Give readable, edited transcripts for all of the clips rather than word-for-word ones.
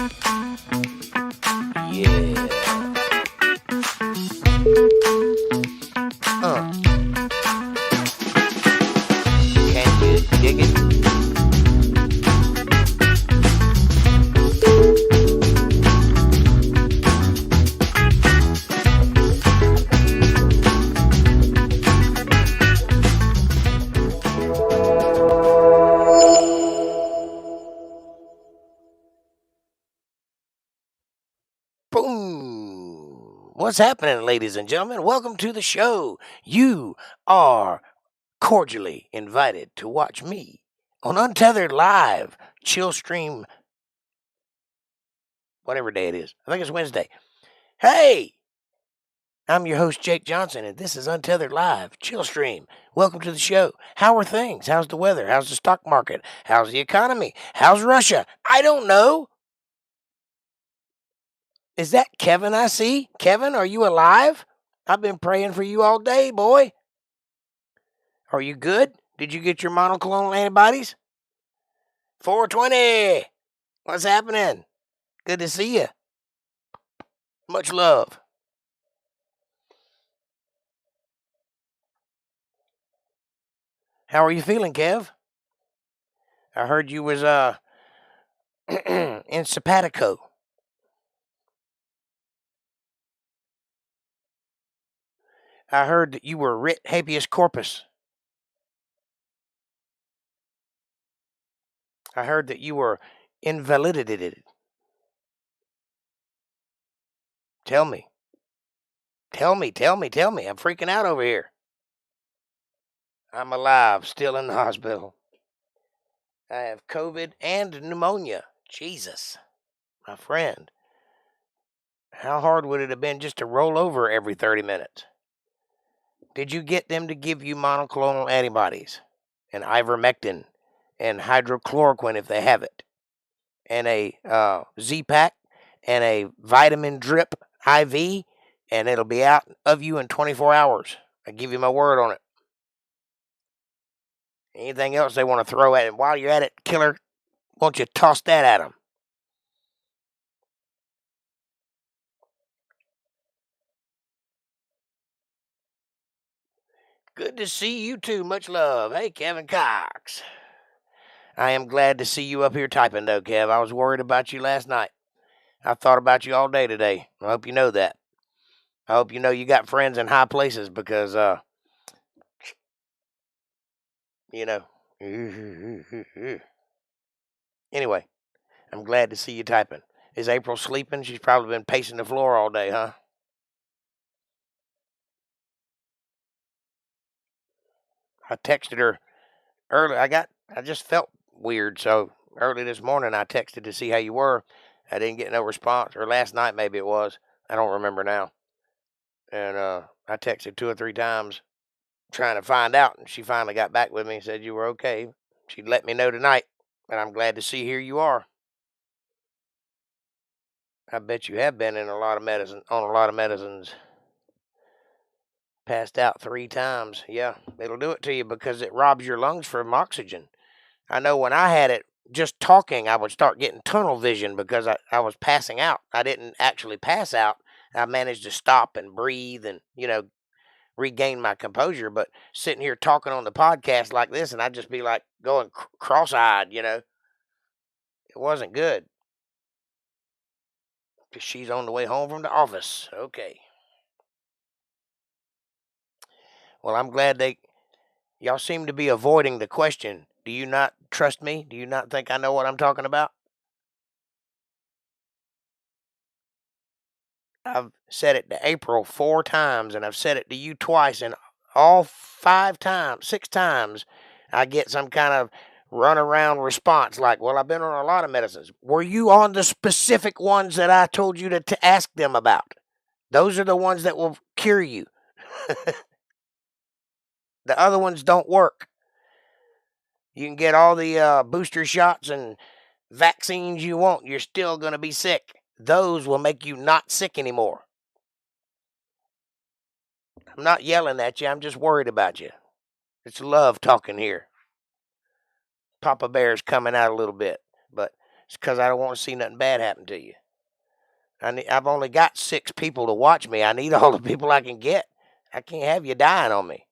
Yeah. Can you dig it? Boom! What's happening, ladies and gentlemen? Welcome to the show. You are cordially invited to watch me on Untethered Live, chill stream, whatever day it is. I think it's Wednesday. Hey, I'm your host, Jake Johnson, and this is Untethered Live, chill stream. Welcome to the show. How are things? How's the weather? How's the stock market? How's the economy? How's Russia? I don't know. Is that Kevin I see? Kevin, are you alive? I've been praying for you all day, boy. Are you good? Did you get your monoclonal antibodies? 420. What's happening? Good to see you. Much love. How are you feeling, Kev? I heard you was in Sapatico. I heard that you were writ habeas corpus. I heard that you were invalidated. Tell me. Tell me. I'm freaking out over here. I'm alive, still in the hospital. I have COVID and pneumonia. Jesus, my friend. How hard would it have been just to roll over every 30 minutes? Did you get them to give you monoclonal antibodies and ivermectin and hydrochloroquine if they have it, and a Z-Pack and a vitamin drip IV, and it'll be out of you in 24 hours. I give you my word on it. Anything else they want to throw at it? While you're at it, killer, won't you toss that at them? Good to see you too. Much love. Hey, Kevin Cox. I am glad to see you up here typing, though, Kev. I was worried about you last night. I thought about you all day today. I hope you know that. I hope you know you got friends in high places because, you know. Anyway, I'm glad to see you typing. Is April sleeping? She's probably been pacing the floor all day, huh? I texted her early. I just felt weird, so early this morning I texted to see how you were. I didn't get no response, or last night maybe it was. I don't remember now. And I texted 2 or 3 times trying to find out, and she finally got back with me and said you were okay. She'd let me know tonight, and I'm glad to see here you are. I bet you have been in a lot of medicine, on a lot of medicines. Passed out 3 times. Yeah, it'll do it to you because it robs your lungs from oxygen. I know when I had it, just talking, I would start getting tunnel vision because I was passing out. I didn't actually pass out. I managed to stop and breathe and, regain my composure. But sitting here talking on the podcast like this, and I'd just be like going cross-eyed, It wasn't good. She's on the way home from the office. Okay. Well, I'm glad y'all seem to be avoiding the question. Do you not trust me? Do you not think I know what I'm talking about? I've said it to April 4 times, and I've said it to you twice, and all 6 times, I get some kind of runaround response like, well, I've been on a lot of medicines. Were you on the specific ones that I told you to ask them about? Those are the ones that will cure you. The other ones don't work. You can get all the booster shots and vaccines you want. You're still going to be sick. Those will make you not sick anymore. I'm not yelling at you. I'm just worried about you. It's love talking here. Papa Bear's coming out a little bit. But It's because I don't want to see nothing bad happen to you. I've only got 6 people to watch me. I need all the people I can get. I can't have you dying on me.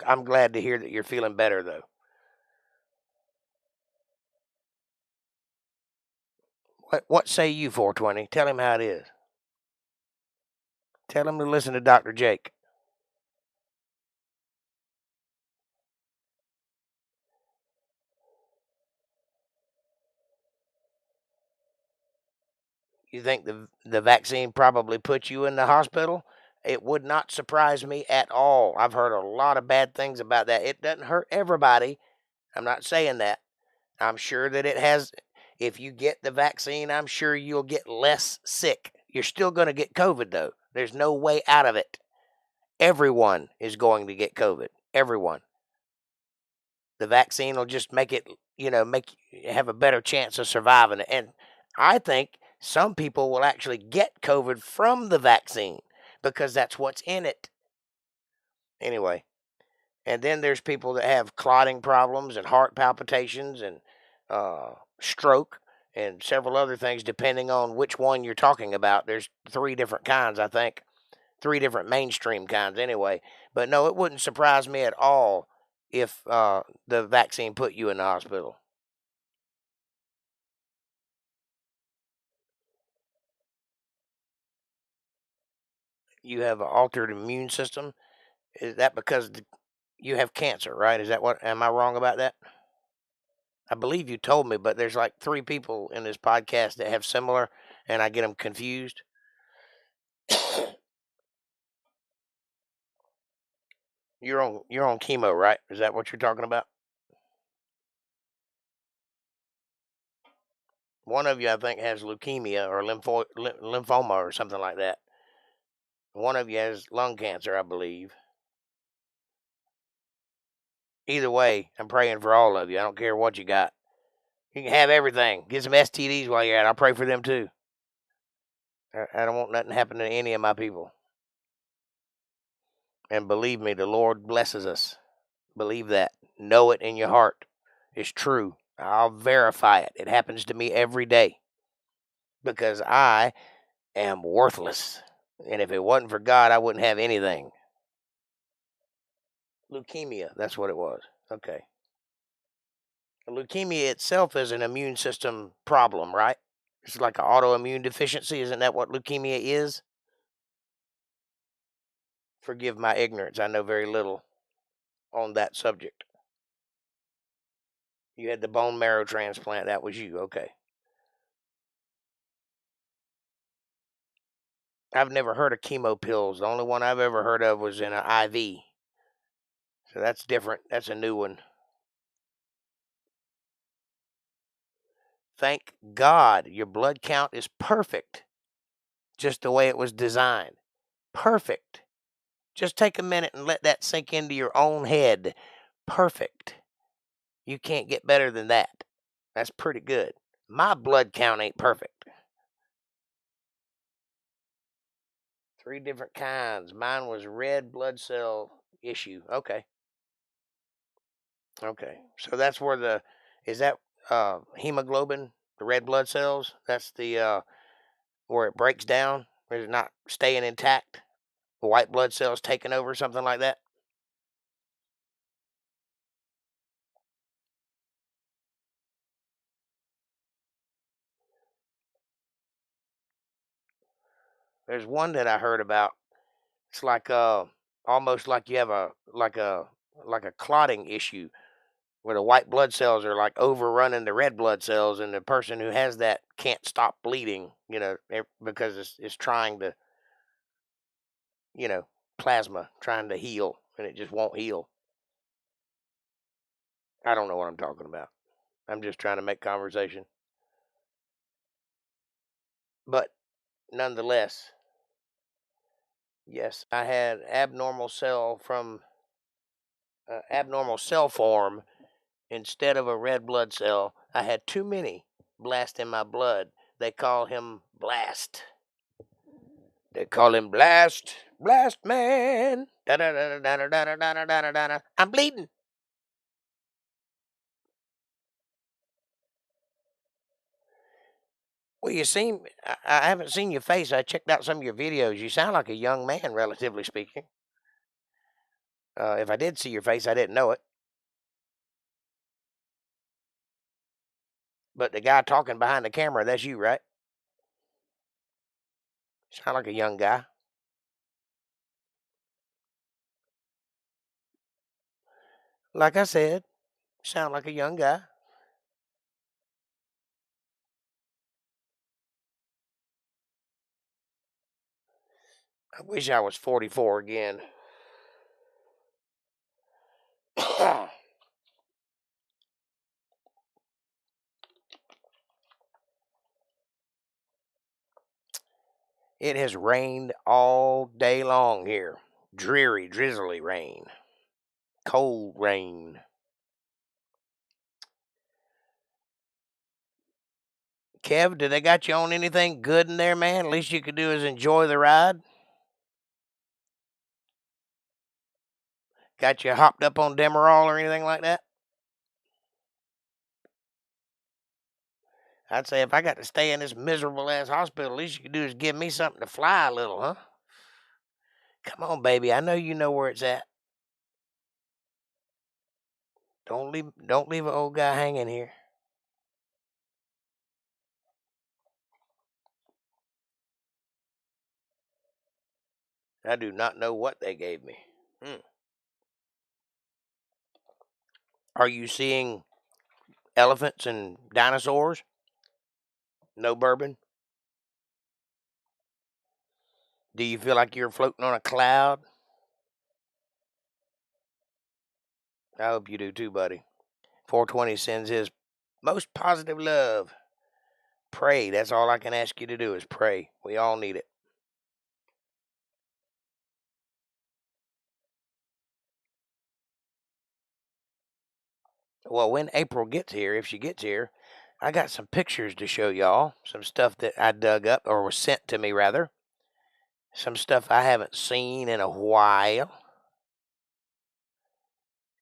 I'm glad to hear that you're feeling better, though. What say you, 420? Tell him how it is. Tell him to listen to Dr. Jake. You think the vaccine probably put you in the hospital? It would not surprise me at all. I've heard a lot of bad things about that. It doesn't hurt everybody. I'm not saying that. I'm sure that it has. If you get the vaccine, I'm sure you'll get less sick. You're still going to get COVID, though. There's no way out of it. Everyone is going to get COVID. Everyone. The vaccine will just make it, make you have a better chance of surviving it. And I think some people will actually get COVID from the vaccine because that's what's in it. Anyway, and then there's people that have clotting problems and heart palpitations and stroke and several other things, depending on which one you're talking about. There's 3 different kinds, I think. 3 different mainstream kinds, anyway. But no, it wouldn't surprise me at all if the vaccine put you in the hospital. You have an altered immune system. Is that because you have cancer, right? Is that what? Am I wrong about that? I believe you told me, but there's like 3 people in this podcast that have similar, and I get them confused. You're on chemo, right? Is that what you're talking about? One of you, I think, has leukemia or lymphoma or something like that. One of you has lung cancer, I believe. Either way, I'm praying for all of you. I don't care what you got. You can have everything. Get some STDs while you're at it. I'll pray for them too. I don't want nothing happen to any of my people. And believe me, the Lord blesses us. Believe that. Know it in your heart. It's true. I'll verify it. It happens to me every day because I am worthless. And if it wasn't for God, I wouldn't have anything. Leukemia, that's what it was. Okay. Leukemia itself is an immune system problem, right? It's like an autoimmune deficiency. Isn't that what leukemia is? Forgive my ignorance. I know very little on that subject. You had the bone marrow transplant. That was you. Okay. I've never heard of chemo pills. The only one I've ever heard of was in an IV. So that's different. That's a new one. Thank God your blood count is perfect, just the way it was designed. Perfect. Just take a minute and let that sink into your own head. Perfect. You can't get better than that. That's pretty good. My blood count ain't perfect. 3 different kinds. Mine was red blood cell issue. Okay. Okay. So that's where is that hemoglobin, the red blood cells? That's the where it breaks down, where it's not staying intact. The white blood cells taking over, something like that. There's one that I heard about. It's like almost like you have a clotting issue where the white blood cells are like overrunning the red blood cells, and the person who has that can't stop bleeding, because it's trying to, you know, plasma trying to heal, and it just won't heal. I don't know what I'm talking about. I'm just trying to make conversation. But nonetheless, yes, I had abnormal cell form instead of a red blood cell. I had too many blast in my blood. They call him Blast. They call him Blast. Blast man. Da da da da da da da da da da. I'm bleeding. Well, you seem, I haven't seen your face. I checked out some of your videos. You sound like a young man, relatively speaking. If I did see your face, I didn't know it. But the guy talking behind the camera, that's you, right? Sound like a young guy. Like I said, sound like a young guy. I wish I was 44 again. It has rained all day long here. Dreary, drizzly rain. Cold rain. Kev, did they got you on anything good in there, man? Least you could do is enjoy the ride. Got you hopped up on Demerol or anything like that? I'd say if I got to stay in this miserable ass hospital, least you could do is give me something to fly a little, huh? Come on, baby. I know you know where it's at. Don't leave an old guy hanging here. I do not know what they gave me. Are you seeing elephants and dinosaurs? No bourbon? Do you feel like you're floating on a cloud? I hope you do too, buddy. 420 sends his most positive love. Pray. That's all I can ask you to do is pray. We all need it. Well, when April gets here, if she gets here, I got some pictures to show y'all. Some stuff that I dug up, or was sent to me, rather. Some stuff I haven't seen in a while.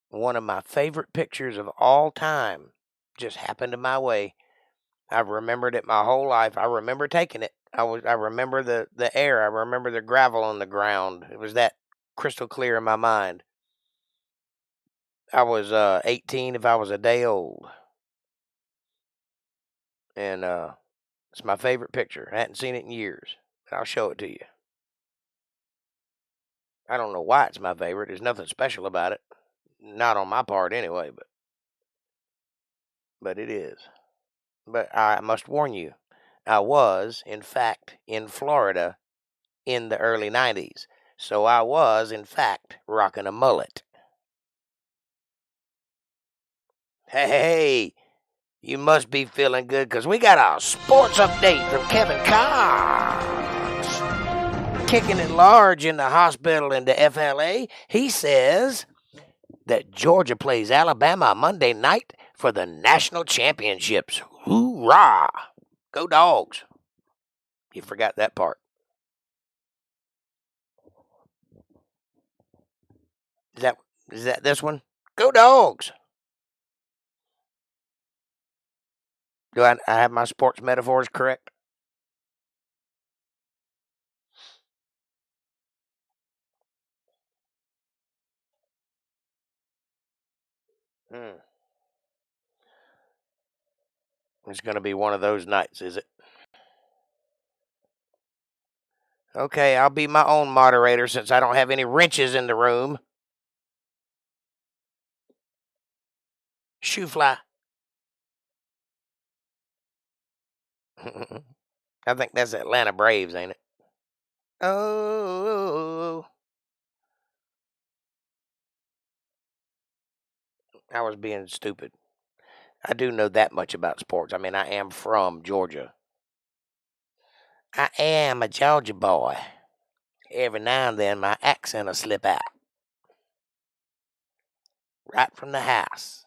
One of my favorite pictures of all time just happened to my way. I've remembered it my whole life. I remember taking it. I remember the air. I remember the gravel on the ground. It was that crystal clear in my mind. I was 18 if I was a day old. And it's my favorite picture. I hadn't seen it in years. I'll show it to you. I don't know why it's my favorite. There's nothing special about it. Not on my part anyway, but it is. But I must warn you, I was, in fact, in Florida in the early 90s. So I was, in fact, rocking a mullet. Hey, you must be feeling good because we got a sports update from Kevin Cox. Kicking it large in the hospital in the FLA. He says that Georgia plays Alabama Monday night for the national championships. Hoorah! Go Dogs. You forgot that part. Is that this one? Go Dogs. Do I have my sports metaphors correct? It's going to be one of those nights, is it? Okay, I'll be my own moderator since I don't have any wrenches in the room. Shoe fly. I think that's Atlanta Braves, ain't it? Oh, I was being stupid. I do know that much about sports. I mean, I am from Georgia. I am a Georgia boy. Every now and then my accent will slip out. Right from the house.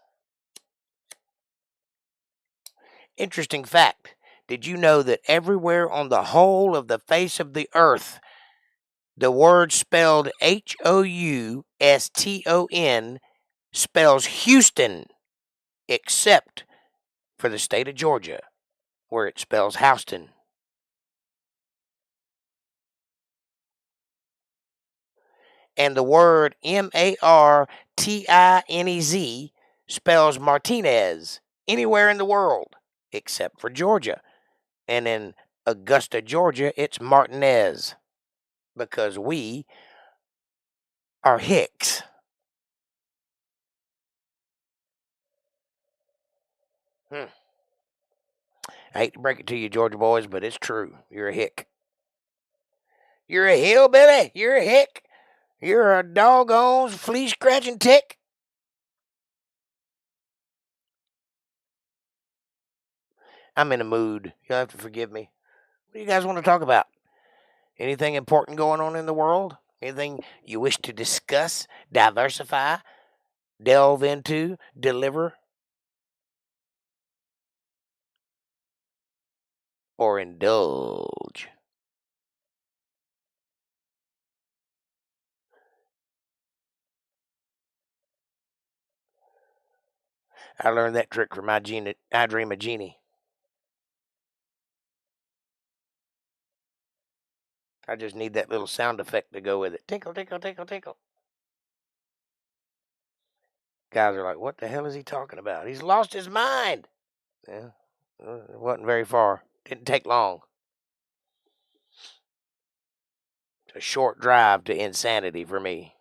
Interesting fact. Did you know that everywhere on the whole of the face of the earth, the word spelled Houston spells Houston, except for the state of Georgia? where it spells Houston. And the word Martinez spells Martinez anywhere in the world except for Georgia. And in Augusta, Georgia, it's Martinez because we are Hicks. I hate to break it to you, Georgia boys, but it's true. You're a hick. You're a hillbilly. You're a hick. You're a doggone flea-scratching tick. I'm in a mood. You'll have to forgive me. What do you guys want to talk about? Anything important going on in the world? Anything you wish to discuss, diversify, delve into, deliver, or indulge? I learned that trick from I Dream a Genie. I just need that little sound effect to go with it. Tinkle, tinkle, tinkle, tinkle. Guys are like, what the hell is he talking about? He's lost his mind. Yeah, it wasn't very far. Didn't take long. It's a short drive to insanity for me.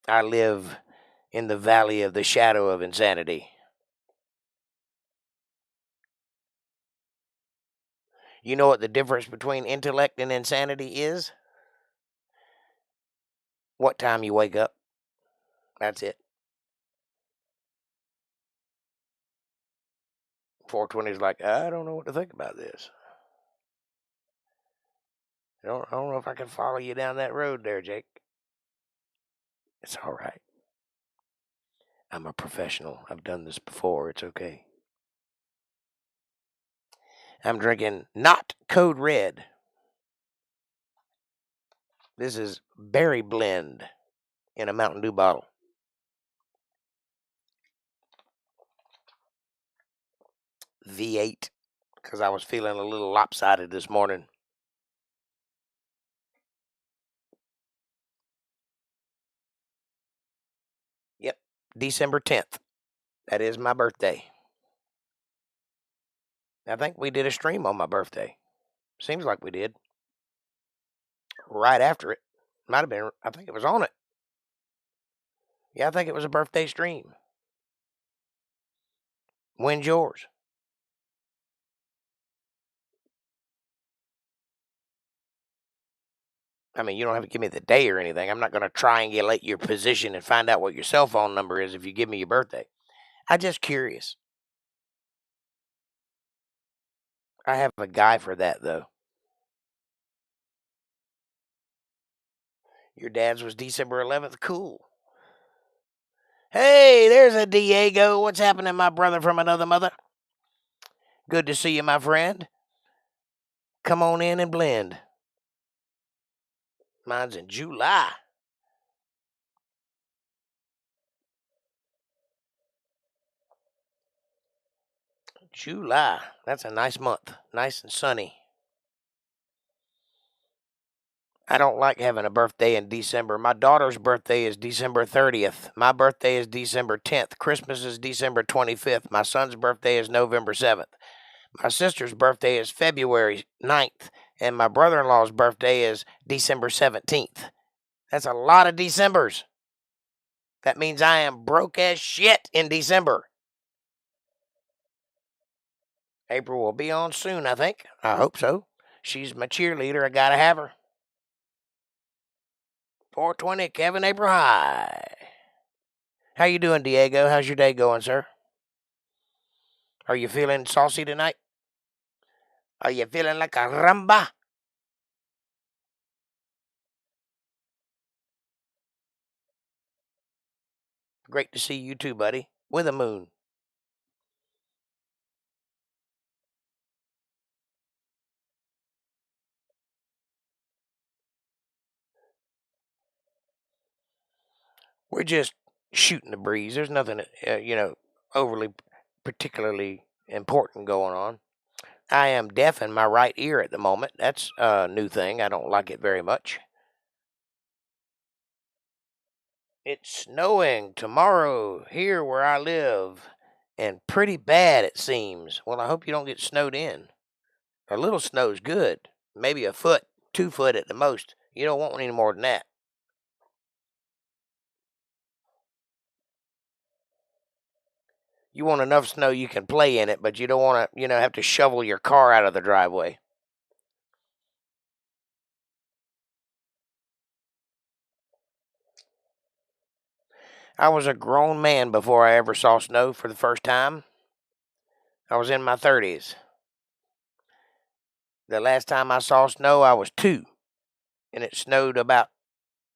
I live in the valley of the shadow of insanity. You know what the difference between intellect and insanity is? What time you wake up. That's it. 420 is like, I don't know what to think about this. I don't know if I can follow you down that road there, Jake. It's all right. I'm a professional. I've done this before. It's okay. I'm drinking not Code Red. This is berry blend in a Mountain Dew bottle. V8, because I was feeling a little lopsided this morning. Yep, December 10th. That is my birthday. I think we did a stream on my birthday. Seems like we did. Right after it. Might have been, I think it was on it. Yeah, I think it was a birthday stream. When's yours? I mean, you don't have to give me the day or anything. I'm not going to triangulate your position and find out what your cell phone number is if you give me your birthday. I'm just curious. I have a guy for that, though. Your dad's was December 11th. Cool. Hey, there's a Diego. What's happening, my brother from another mother? Good to see you, my friend. Come on in and blend. Mine's in July. July. That's a nice month. Nice and sunny. I don't like having a birthday in December. My daughter's birthday is December 30th. My birthday is December 10th. Christmas is December 25th. My son's birthday is November 7th. My sister's birthday is February 9th. And my brother-in-law's birthday is December 17th. That's a lot of Decembers. That means I am broke as shit in December. April will be on soon, I think. I hope so. She's my cheerleader. I gotta have her. 420 Kevin April High. How you doing, Diego? How's your day going, sir? Are you feeling saucy tonight? Are you feeling like a rumba? Great to see you too, buddy. With a moon. We're just shooting the breeze. There's nothing, overly particularly important going on. I am deaf in my right ear at the moment. That's a new thing. I don't like it very much. It's snowing tomorrow here where I live, and pretty bad it seems. Well, I hope you don't get snowed in. A little snow's good. Maybe a foot, 2 foot at the most. You don't want any more than that. You want enough snow you can play in it, but you don't want to, have to shovel your car out of the driveway. I was a grown man before I ever saw snow for the first time. I was in my 30s. The last time I saw snow, I was 2, and it snowed about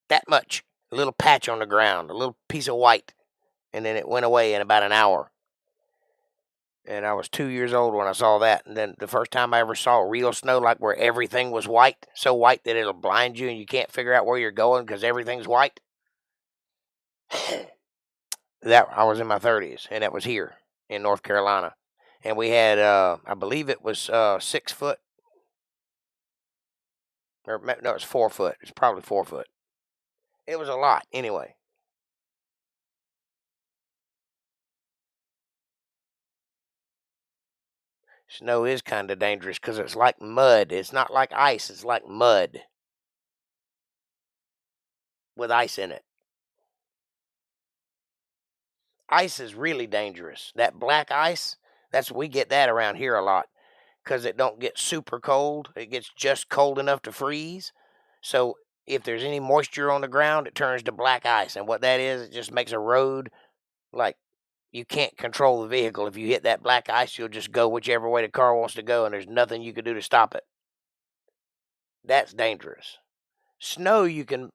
that much. A little patch on the ground, a little piece of white, and then it went away in about an hour. And I was 2 years old when I saw that. And then the first time I ever saw real snow, like where everything was white, so white that it'll blind you and you can't figure out where you're going because everything's white. That I was in my 30s, and that was here in North Carolina. And we had, I believe it was 6 foot. Or no, it's 4 foot. It's probably 4 foot. It was a lot anyway. Snow is kind of dangerous because it's like mud. It's not like ice. It's like mud with ice in it. Ice is really dangerous. That black ice, we get that around here a lot because it don't get super cold. It gets just cold enough to freeze. So if there's any moisture on the ground, it turns to black ice. And what that is, it just makes a road like you can't control the vehicle. If you hit that black ice, you'll just go whichever way the car wants to go, and there's nothing you can do to stop it. That's dangerous. Snow, you can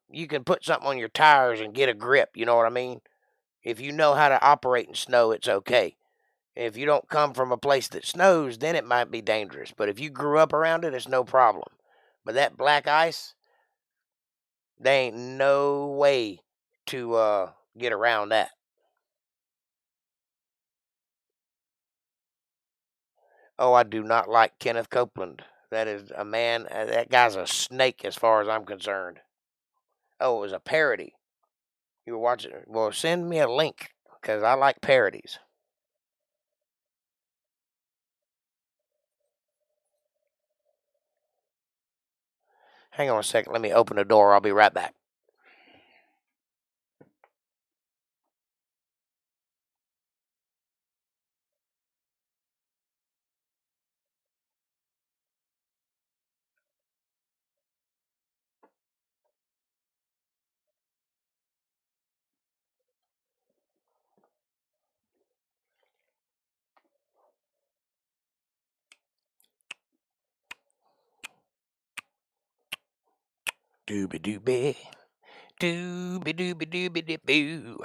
put something on your tires and get a grip. You know what I mean? If you know how to operate in snow, it's okay. If you don't come from a place that snows, then it might be dangerous. But if you grew up around it, it's no problem. But that black ice, there ain't no way to get around that. Oh, I do not like Kenneth Copeland. That is a man, that guy's a snake as far as I'm concerned. Oh, it was a parody. You were watching it. Well, send me a link because I like parodies. Hang on a second. Let me open the door. I'll be right back. Dooby dooby. Dooby dooby dooby doo boo.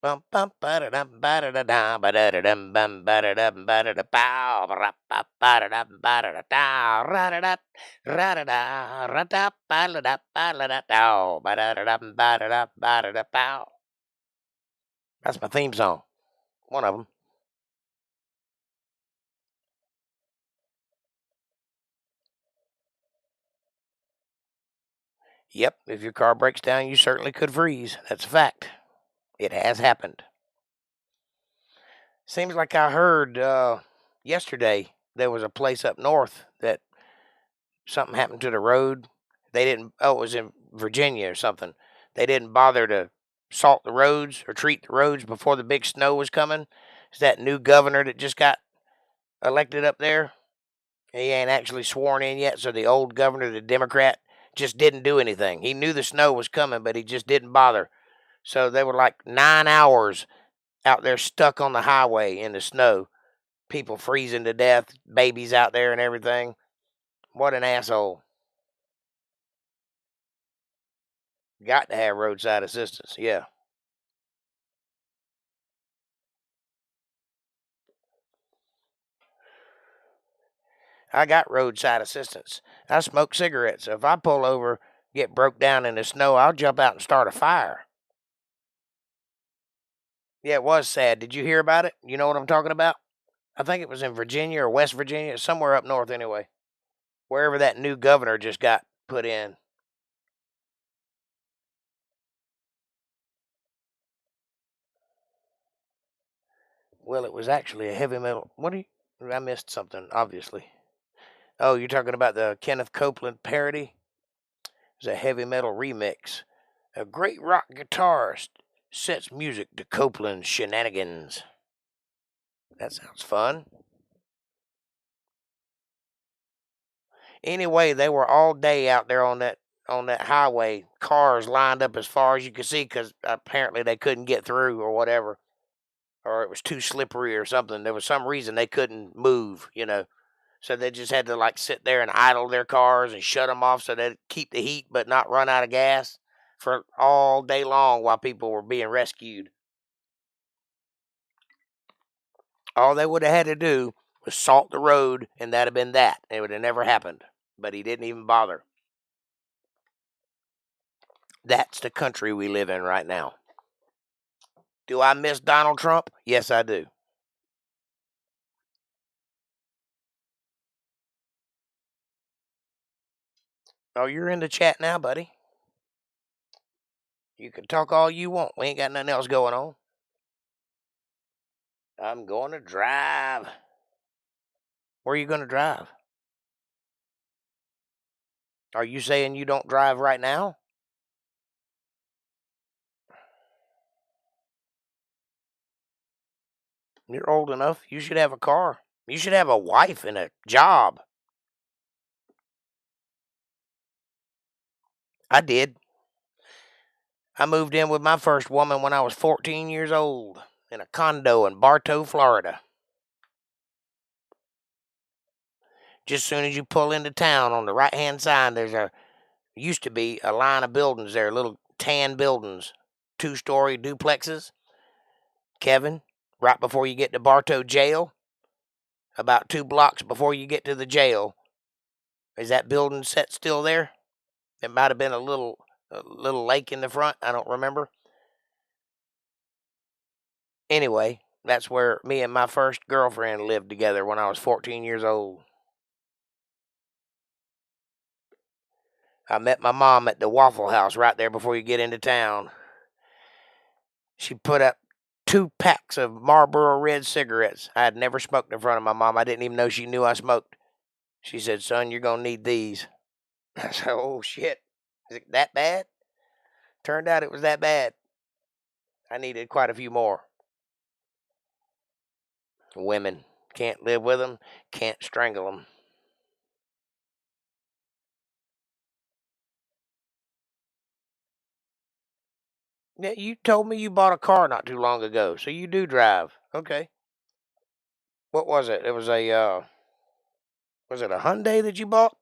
Bum bum ba da dum ba da da da ba da da dum bum ba da dum ba da da bow ba ba ba da dum ba da da da ra da da ra da da ra da ba la da da ba da da dum ba da da ba da da bow. That's my theme song. One of them. Yep, if your car breaks down, you certainly could freeze. That's a fact. It has happened. Seems like I heard yesterday there was a place up north that something happened to the road. They didn't, oh, it was in Virginia or something. They didn't bother to salt the roads or treat the roads before the big snow was coming. It's that new governor that just got elected up there. He ain't actually sworn in yet, so the old governor, the Democrat, just didn't do anything. He knew the snow was coming, but he just didn't bother. So they were like 9 hours out there stuck on the highway in the snow. People freezing to death, babies out there and everything. What an asshole. Got to have roadside assistance, yeah. I got roadside assistance. I smoke cigarettes. So if I pull over, get broke down in the snow, I'll jump out and start a fire. Yeah, it was sad. Did you hear about it? You know what I'm talking about? I think it was in Virginia or West Virginia, somewhere up north anyway. Wherever that new governor just got put in. Well, it was actually a heavy metal. What do you? I missed something, obviously. Oh, you're talking about the Kenneth Copeland parody? It's a heavy metal remix. A great rock guitarist sets music to Copeland's shenanigans. That sounds fun. Anyway, they were all day out there on that highway, cars lined up as far as you could see because apparently they couldn't get through or whatever, or it was too slippery or something. There was some reason they couldn't move, so they just had to like sit there and idle their cars and shut them off so they'd keep the heat but not run out of gas for all day long while people were being rescued. All they would have had to do was salt the road, and that'd have been that. It would have never happened. But he didn't even bother. That's the country we live in right now. Do I miss Donald Trump? Yes, I do. Oh, you're in the chat now, buddy. You can talk all you want. We ain't got nothing else going on. I'm going to drive. Where are you going to drive? Are you saying you don't drive right now? You're old enough. You should have a car. You should have a wife and a job. I did. I moved in with my first woman when I was 14 years old in a condo in Bartow, Florida. Just as soon as you pull into town on the right-hand side, used to be a line of buildings there, little tan buildings, 2-story duplexes. Kevin, right before you get to Bartow Jail, about 2 blocks before you get to the jail, is that building set still there? It might have been a little lake in the front. I don't remember. Anyway, that's where me and my first girlfriend lived together when I was 14 years old. I met my mom at the Waffle House right there before you get into town. She put up 2 packs of Marlboro Red cigarettes. I had never smoked in front of my mom. I didn't even know she knew I smoked. She said, "Son, you're going to need these." I said, "Oh, shit. Is it that bad?" Turned out it was that bad. I needed quite a few more. Women. Can't live with them. Can't strangle them. Yeah, you told me you bought a car not too long ago, so you do drive. Okay. What was it? It was was it a Hyundai that you bought?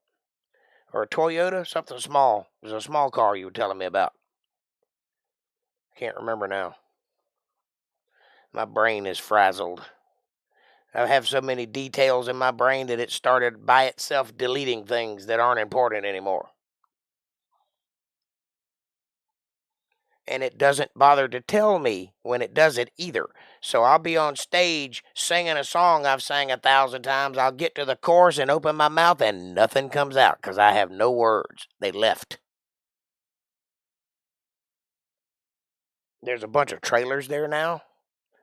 Or a Toyota? Something small. It was a small car you were telling me about. Can't remember now. My brain is frazzled. I have so many details in my brain that it started by itself deleting things that aren't important anymore. And it doesn't bother to tell me when it does it either. So I'll be on stage singing a song I've sang 1,000 times. I'll get to the chorus and open my mouth and nothing comes out because I have no words. They left. There's a bunch of trailers there now.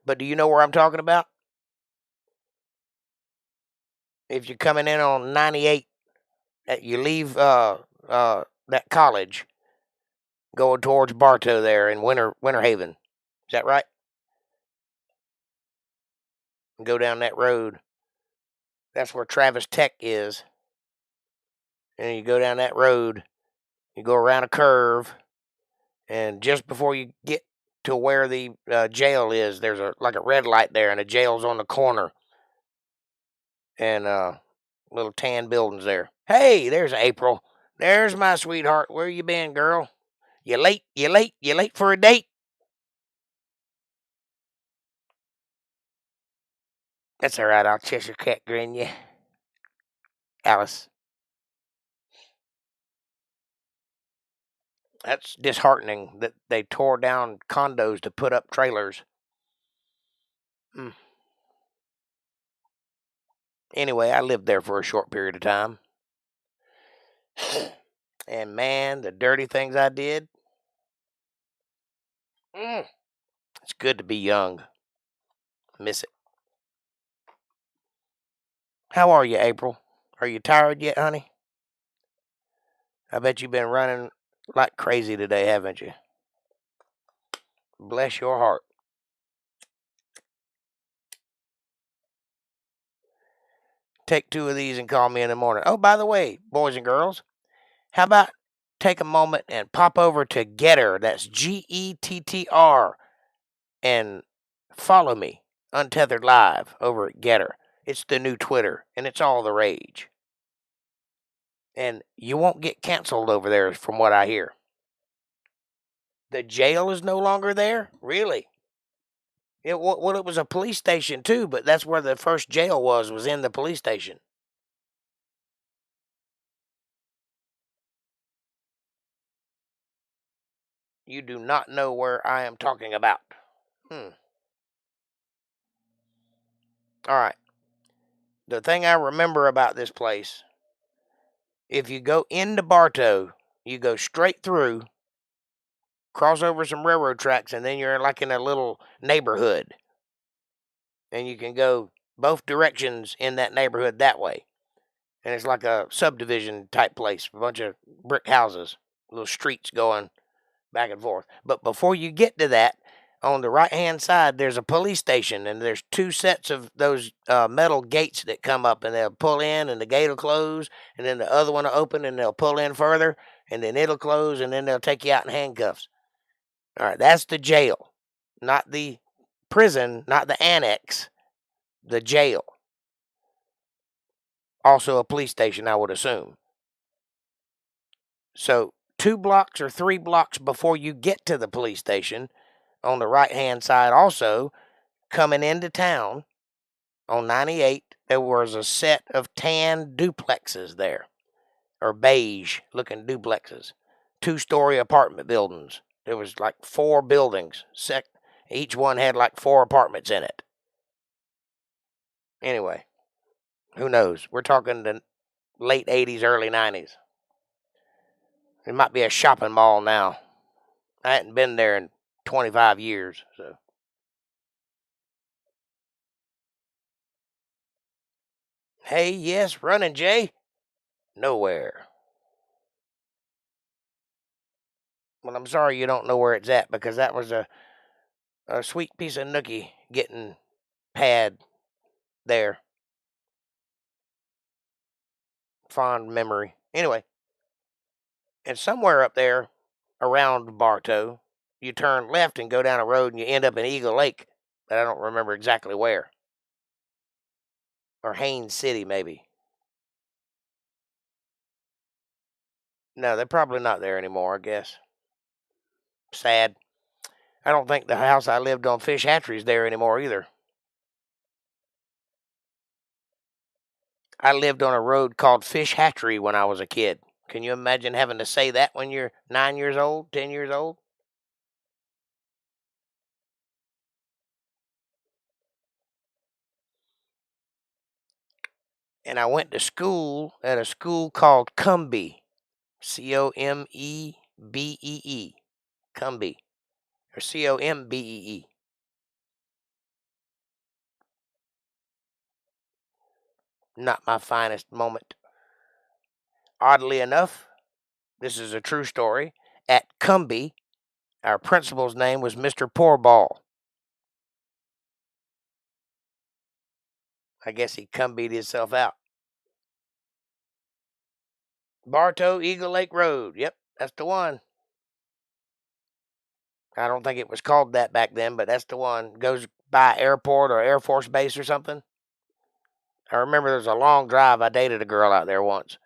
But do you know where I'm talking about? If you're coming in on 98, you leave that college going towards Bartow there in Winter Haven. Is that right? And go down that road. That's where Travis Tech is. And you go down that road, you go around a curve, and just before you get to where the jail is, there's a red light there, and the jail's on the corner, and little tan buildings there. Hey, there's April. There's my sweetheart. Where you been, girl? You late? You late? You late for a date? That's all right. I'll Cheshire Cat grin you, Alice. That's disheartening that they tore down condos to put up trailers. Anyway, I lived there for a short period of time. And man, the dirty things I did. It's good to be young. Miss it. How are you, April? Are you tired yet, honey? I bet you've been running like crazy today, haven't you? Bless your heart. Take 2 of these and call me in the morning. Oh, by the way, boys and girls, how about take a moment and pop over to Getter, that's Gettr, and follow me, Untethered Live, over at Getter. It's the new Twitter, and it's all the rage. And you won't get canceled over there, from what I hear. The jail is no longer there? Really? It was a police station too, but that's where the first jail was in the police station. You do not know where I am talking about. All right. The thing I remember about this place, if you go into Bartow, you go straight through, cross over some railroad tracks, and then you're like in a little neighborhood. And you can go both directions in that neighborhood that way. And it's like a subdivision type place, a bunch of brick houses, little streets going back and forth. But before you get to that, on the right-hand side, there's a police station, and there's 2 sets of those metal gates that come up, and they'll pull in, and the gate will close, and then the other one will open, and they'll pull in further, and then it'll close, and then they'll take you out in handcuffs. All right, that's the jail, not the prison, not the annex, the jail. Also a police station, I would assume. So 2 blocks or 3 blocks before you get to the police station, on the right-hand side also, coming into town on 98, there was a set of tan duplexes there, or beige-looking duplexes, 2-story apartment buildings. There was like 4 buildings. Each one had like 4 apartments in it. Anyway, who knows? We're talking the late 80s, early 90s. It might be a shopping mall now. I hadn't been there in 25 years, so. Hey, yes, running, Jay. Nowhere. Well, I'm sorry you don't know where it's at, because that was a sweet piece of nookie getting pad there. Fond memory. Anyway, and somewhere up there around Bartow, you turn left and go down a road and you end up in Eagle Lake, but I don't remember exactly where. Or Haines City, maybe. No, they're probably not there anymore, I guess. Sad. I don't think the house I lived on, Fish Hatchery, is there anymore either. I lived on a road called Fish Hatchery when I was a kid. Can you imagine having to say that when you're 9 years old, 10 years old? And I went to school at a school called Cumbee. Combee. Cumbee. Or Combee. Not my finest moment. Oddly enough, this is a true story. At Cumbee, our principal's name was Mr. Poorball. I guess he cumbeed himself out. Bartow, Eagle Lake Road. Yep, that's the one. I don't think it was called that back then, but that's the one. Goes by airport or Air Force Base or something. I remember there was a long drive. I dated a girl out there once.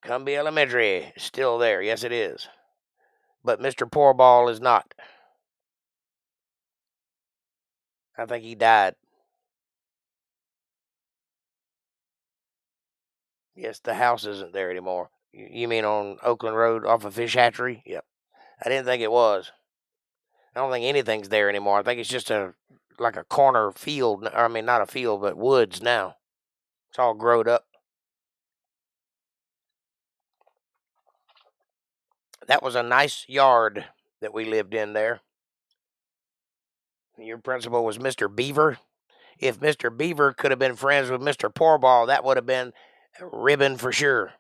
Cumbee Elementary is still there. Yes, it is. But Mr. Poorball is not. I think he died. Yes, the house isn't there anymore. You mean on Oakland Road off of Fish Hatchery? Yep. I didn't think it was. I don't think anything's there anymore. I think it's just a like a corner field. I mean, not a field, but woods now. It's all growed up. That was a nice yard that we lived in there. Your principal was Mr. Beaver. If Mr. Beaver could have been friends with Mr. Pourball, that would have been a ribbon for sure.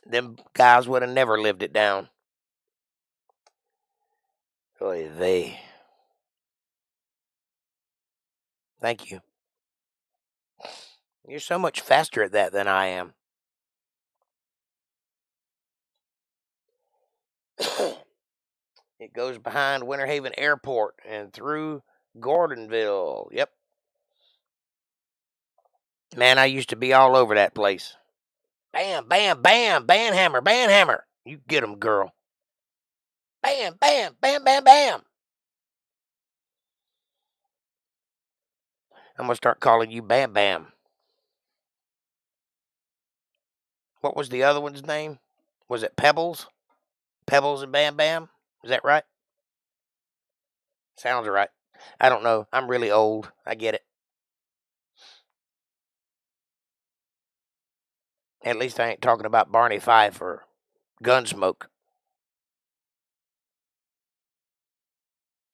Them guys would have never lived it down. Oy vey. Thank you. You're so much faster at that than I am. It goes behind Winter Haven Airport and through Gordonville. Yep. Man, I used to be all over that place. Bam, bam, bam, banhammer, banhammer. You get 'em, girl. Bam, bam, bam, bam, bam. I'm going to start calling you Bam Bam. What was the other one's name? Was it Pebbles? Pebbles and Bam Bam? Is that right? Sounds right. I don't know. I'm really old. I get it. At least I ain't talking about Barney Fife or Gunsmoke.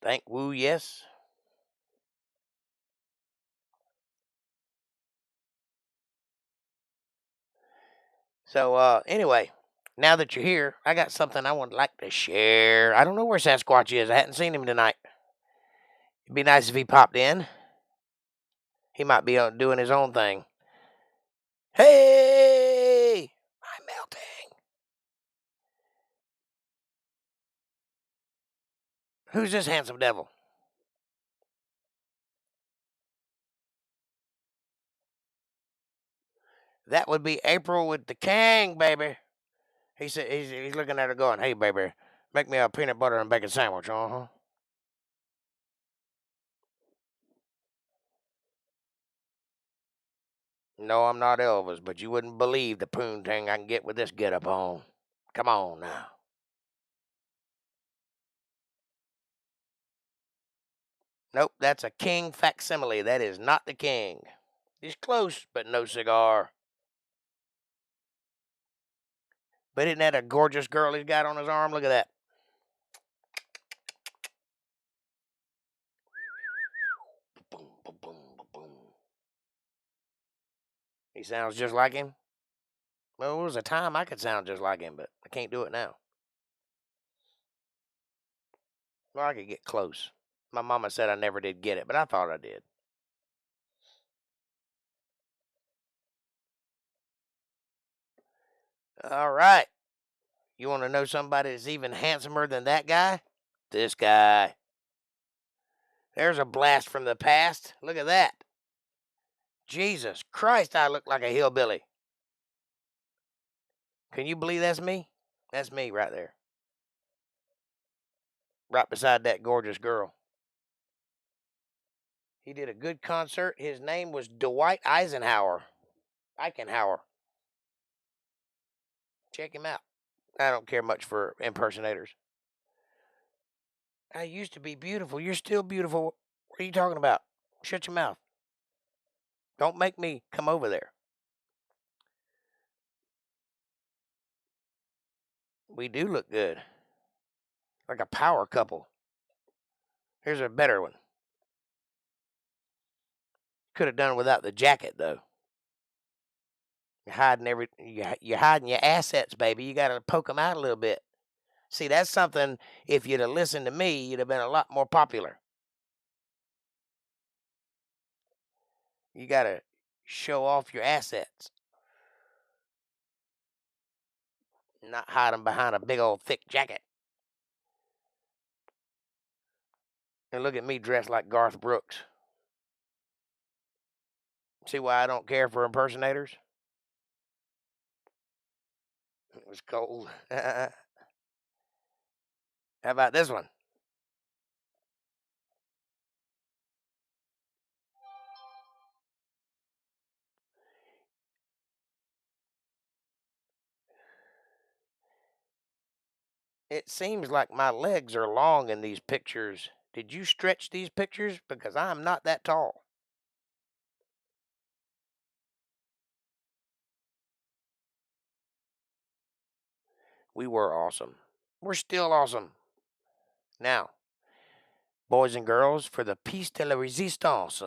Thank woo, yes. So, anyway, now that you're here, I got something I would like to share. I don't know where Sasquatch is. I hadn't seen him tonight. It'd be nice if he popped in. He might be doing his own thing. Hey! I'm melting. Who's this handsome devil? That would be April with the Kang, baby. He said he's looking at her going, "Hey, baby, make me a peanut butter and bacon sandwich." Uh-huh. No, I'm not Elvis, but you wouldn't believe the poontang I can get with this getup on. Come on now. Nope, that's a king facsimile. That is not the king. He's close, but no cigar. But isn't that a gorgeous girl he's got on his arm? Look at that. Boom, boom, boom, boom. He sounds just like him. Well, there was a time I could sound just like him, but I can't do it now. Well, I could get close. My mama said I never did get it, but I thought I did. All right. You want to know somebody that's even handsomer than that guy? This guy. There's a blast from the past. Look at that. Jesus Christ, I look like a hillbilly. Can you believe that's me? That's me right there. Right beside that gorgeous girl. He did a good concert. His name was Dwight Eisenhower. Eichenhower. Check him out. I don't care much for impersonators. I used to be beautiful. You're still beautiful. What are you talking about? Shut your mouth. Don't make me come over there. We do look good. Like a power couple. Here's a better one. Could have done without the jacket, though. You're hiding you're hiding your assets, baby. You got to poke them out a little bit. See, that's something, if you'd have listened to me, you'd have been a lot more popular. You got to show off your assets. Not hide them behind a big old thick jacket. And look at me dressed like Garth Brooks. See why I don't care for impersonators? It was cold. How about this one? It seems like my legs are long in these pictures. Did you stretch these pictures? Because I'm not that tall. We were awesome. We're still awesome. Now, boys and girls, for the piece de la resistance,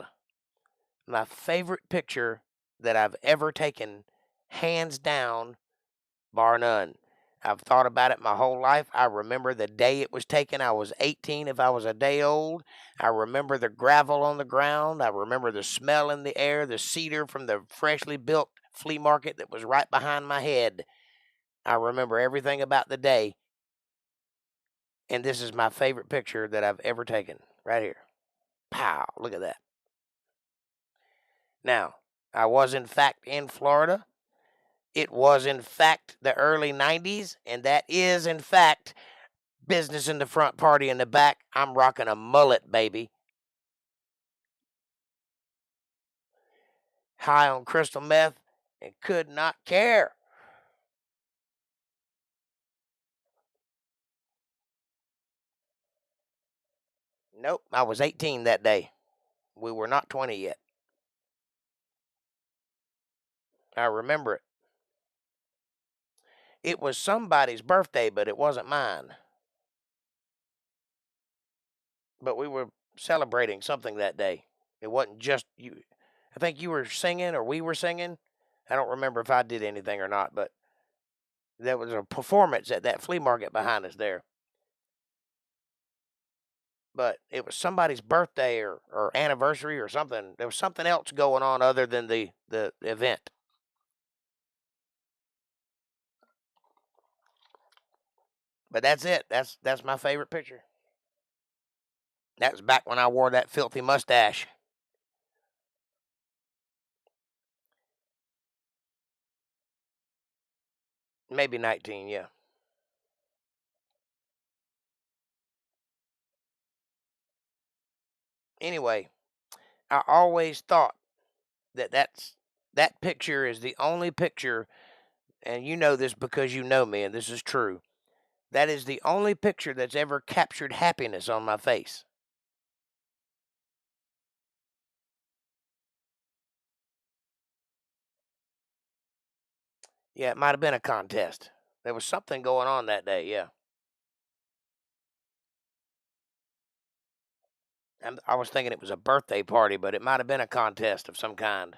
my favorite picture that I've ever taken, hands down, bar none. I've thought about it my whole life. I remember the day it was taken. I was 18 if I was a day old. I remember the gravel on the ground. I remember the smell in the air, the cedar from the freshly built flea market that was right behind my head. I remember everything about the day. And this is my favorite picture that I've ever taken. Right here. Pow. Look at that. Now, I was in fact in Florida. It was in fact the early 90s. And that is in fact business in the front, party in the back. I'm rocking a mullet, baby. High on crystal meth and could not care. Nope, I was 18 that day. We were not 20 yet. I remember it. It was somebody's birthday, but it wasn't mine. But we were celebrating something that day. It wasn't just you. I think you were singing or we were singing. I don't remember if I did anything or not, but there was a performance at that flea market behind us there. But it was somebody's birthday or anniversary or something. There was something else going on other than the event. But that's it. That's my favorite picture. That was back when I wore that filthy mustache. Maybe 19, yeah. Anyway, I always thought that picture is the only picture, and you know this because you know me, and this is true. That is the only picture that's ever captured happiness on my face. Yeah, it might have been a contest. There was something going on that day, yeah. And I was thinking it was a birthday party, but it might have been a contest of some kind.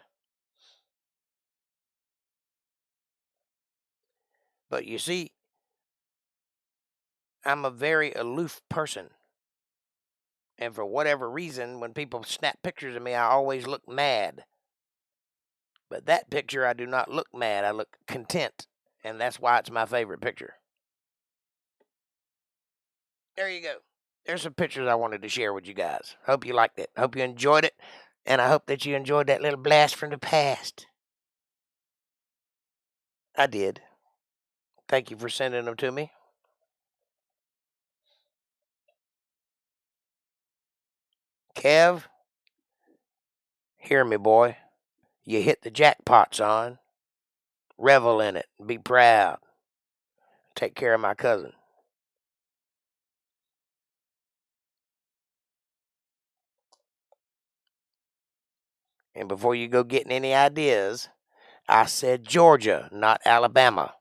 But you see, I'm a very aloof person. And for whatever reason, when people snap pictures of me, I always look mad. But that picture, I do not look mad. I look content. And that's why it's my favorite picture. There you go. There's some pictures I wanted to share with you guys. Hope you liked it. Hope you enjoyed it. And I hope that you enjoyed that little blast from the past. I did. Thank you for sending them to me. Kev, hear me, boy. You hit the jackpot, son. Revel in it. Be proud. Take care of my cousin. And before you go getting any ideas, I said Georgia, not Alabama.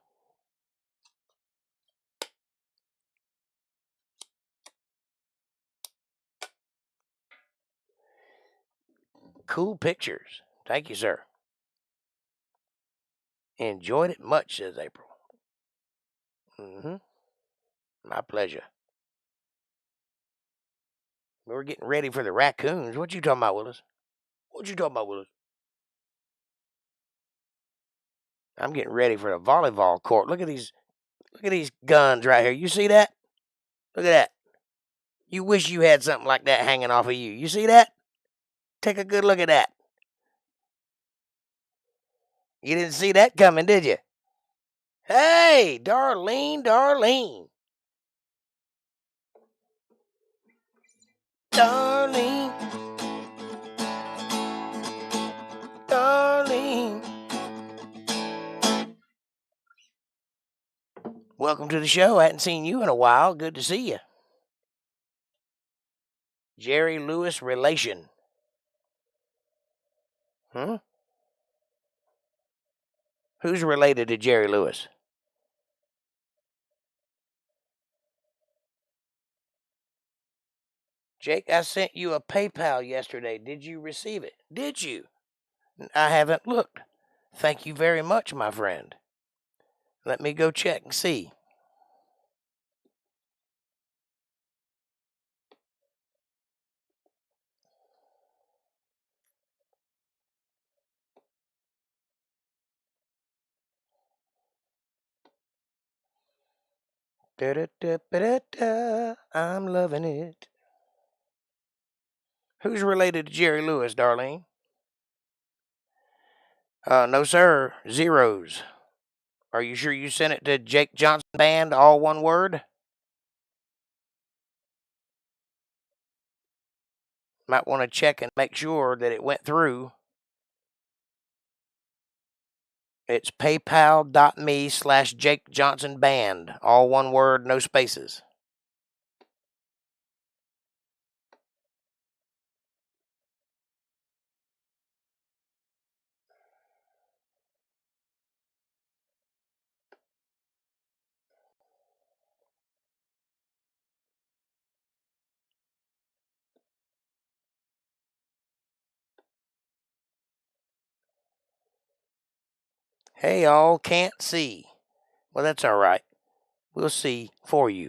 Cool pictures. Thank you, sir. Enjoyed it much, says April. My pleasure. We're getting ready for the raccoons. What you talking about, Willis? What you talking about, Willis? I'm getting ready for the volleyball court. Look at these guns right here. You see that? Look at that. You wish you had something like that hanging off of you. You see that? Take a good look at that. You didn't see that coming, did you? Hey, Darlene, Darlene. Darlene. Darlene. Welcome to the show. I hadn't seen you in a while. Good to see you. Jerry Lewis relation. Who's related to Jerry Lewis? Jake, I sent you a PayPal yesterday. Did you receive it? Did you? I haven't looked. Thank you very much, my friend. Let me go check and see. I'm loving it. Who's related to Jerry Lewis, Darlene? No, sir. Zeros. Are you sure you sent it to Jake Johnson Band, all one word? Might want to check and make sure that it went through. It's paypal.me/Jake Johnson Band, all one word, no spaces. Hey, y'all can't see. Well, that's all right. We'll see for you.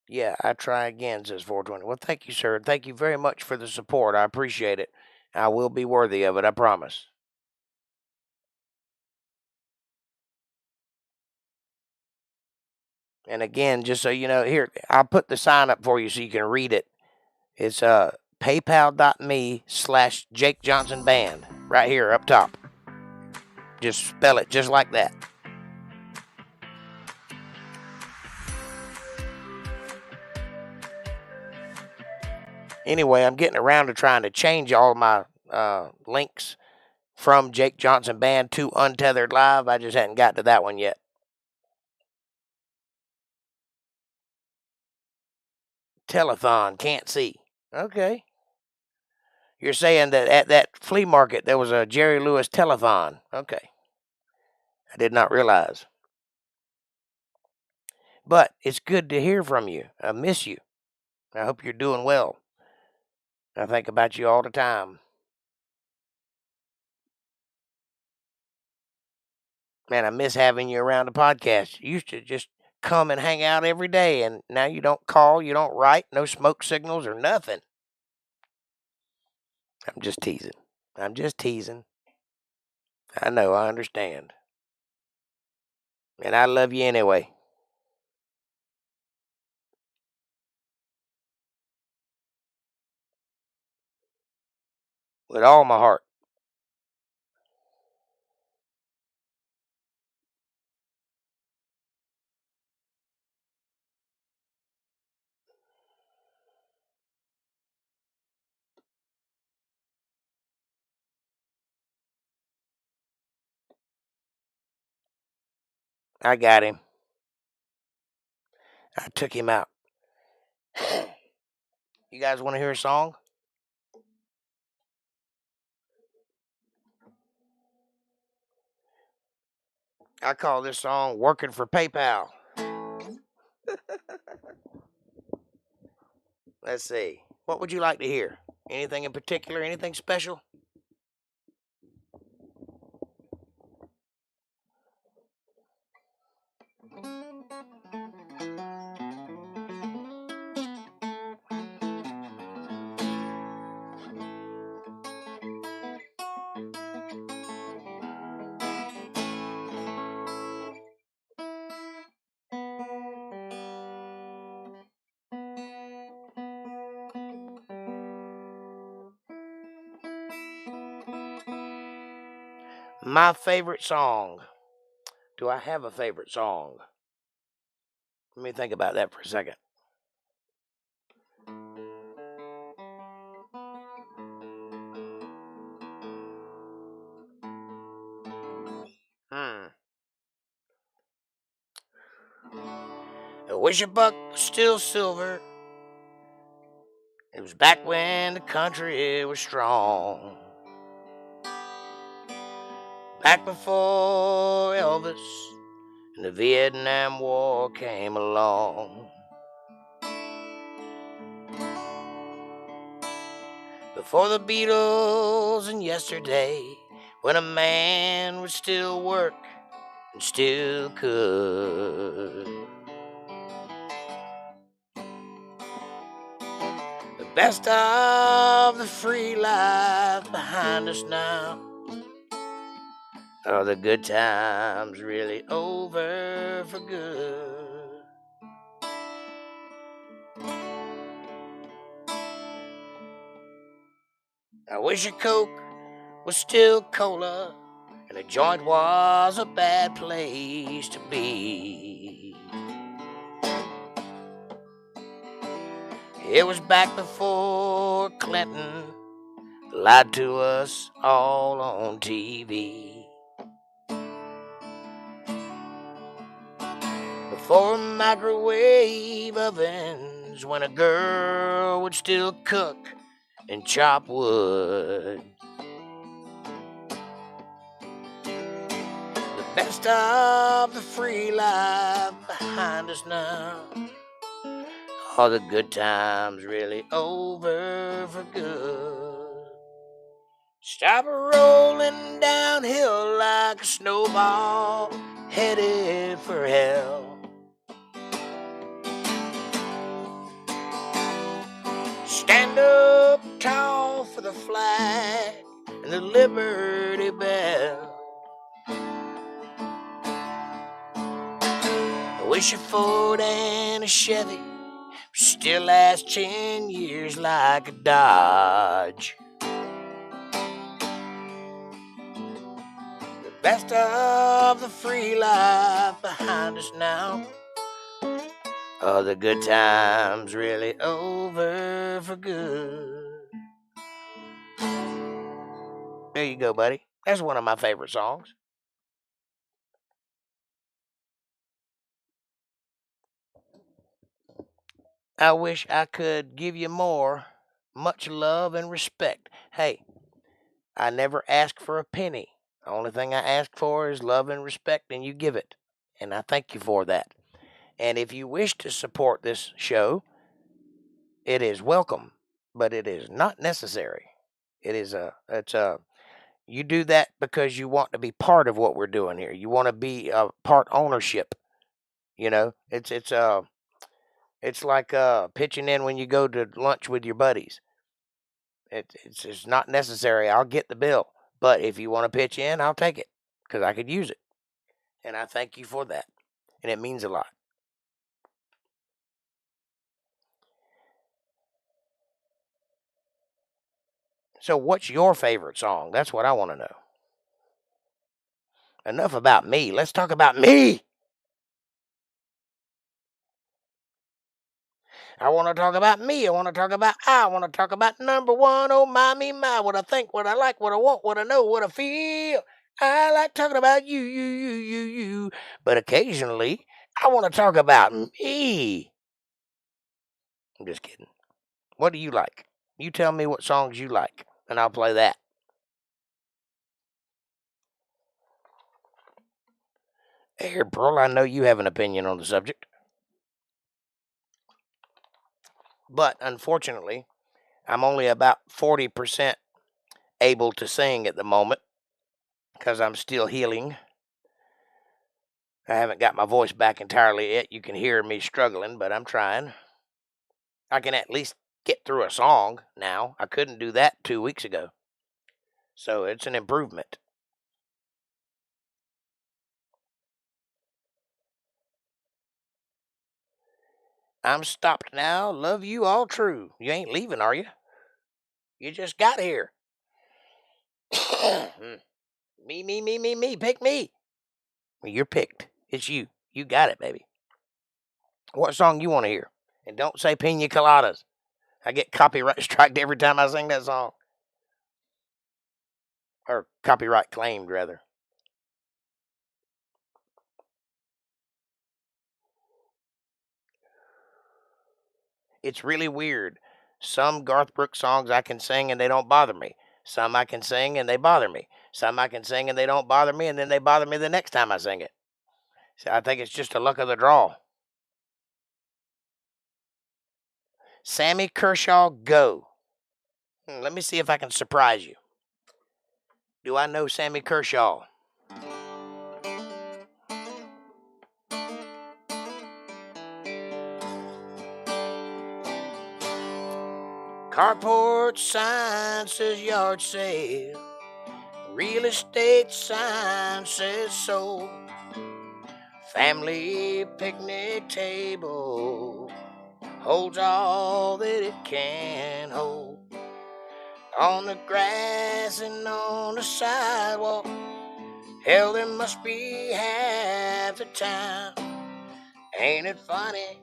Yeah, I try again, says 420. Well, thank you, sir. Thank you very much for the support. I appreciate it. I will be worthy of it, I promise. And again, just so you know, here, I'll put the sign up for you so you can read it. It's paypal.me/Jake Johnson Band, right here up top. Just spell it just like that. Anyway, I'm getting around to trying to change all my links from Jake Johnson Band to Untethered Live. I just hadn't got to that one yet. Telethon, can't see. Okay. You're saying that at that flea market there was a Jerry Lewis telethon. Okay. I did not realize. But it's good to hear from you. I miss you. I hope you're doing well. I think about you all the time. Man, I miss having you around the podcast. You used to just come and hang out every day, and now you don't call, you don't write, no smoke signals or nothing. I'm just teasing. I'm just teasing. I know, I understand. And I love you anyway. With all my heart. I got him. I took him out. You guys want to hear a song? I call this song Working for PayPal. Let's see. What would you like to hear? Anything in particular? Anything special? My favorite song. Do I have a favorite song? Let me think about that for a second. I wish a buck was still silver. It was back when the country was strong. Back before Elvis and the Vietnam War came along. Before the Beatles and yesterday, when a man would still work and still could. The best of the free life behind us now. Are the good times really over for good? I wish a Coke was still cola and a joint was a bad place to be. It was back before Clinton lied to us all on TV. Before microwave ovens, when a girl would still cook and chop wood. The best of the free life behind us now. Are the good times really over for good? Stop rolling downhill like a snowball headed for hell. Stand up tall for the flag and the Liberty Bell. I wish a Ford and a Chevy still last 10 years like a Dodge. The best of the free life behind us now. Are the good times really over for good? There you go, buddy. That's one of my favorite songs. I wish I could give you more, much love and respect. Hey, I never ask for a penny. The only thing I ask for is love and respect, and you give it. And I thank you for that. And if you wish to support this show, it is welcome, but it is not necessary. You do that because you want to be part of what we're doing here. You want to be a part ownership. You know, it's like pitching in when you go to lunch with your buddies. It's not necessary. I'll get the bill, but if you want to pitch in, I'll take it because I could use it, and I thank you for that, and it means a lot. So, what's your favorite song? That's what I want to know. Enough about me. Let's talk about me. I want to talk about me. I want to talk about I want to talk about number one. Oh, my. What I think, what I like, what I want, what I know, what I feel. I like talking about you. But occasionally, I want to talk about me. I'm just kidding. What do you like? You tell me what songs you like, and I'll play that. April, I know you have an opinion on the subject. But unfortunately, I'm only about 40% able to sing at the moment because I'm still healing. I haven't got my voice back entirely yet. You can hear me struggling, but I'm trying. I can at least get through a song now. I couldn't do that 2 weeks ago. So it's an improvement. I'm stopped now. Love you all true. You ain't leaving, are you? You just got here. Me. Pick me. Well, you're picked. It's you. You got it, baby. What song you want to hear? And don't say pina coladas. I get copyright striked every time I sing that song. Or copyright claimed, rather. It's really weird. Some Garth Brooks songs I can sing and they don't bother me. Some I can sing and they bother me. Some I can sing and they don't bother me, and then they bother me the next time I sing it. So I think it's just a luck of the draw. Sammy Kershaw, go. Let me see if I can surprise you. Do I know Sammy Kershaw? Carport sign says yard sale. Real estate sign says sold. Family picnic table holds all that it can hold. On the grass and on the sidewalk, hell, there must be half the time. Ain't it funny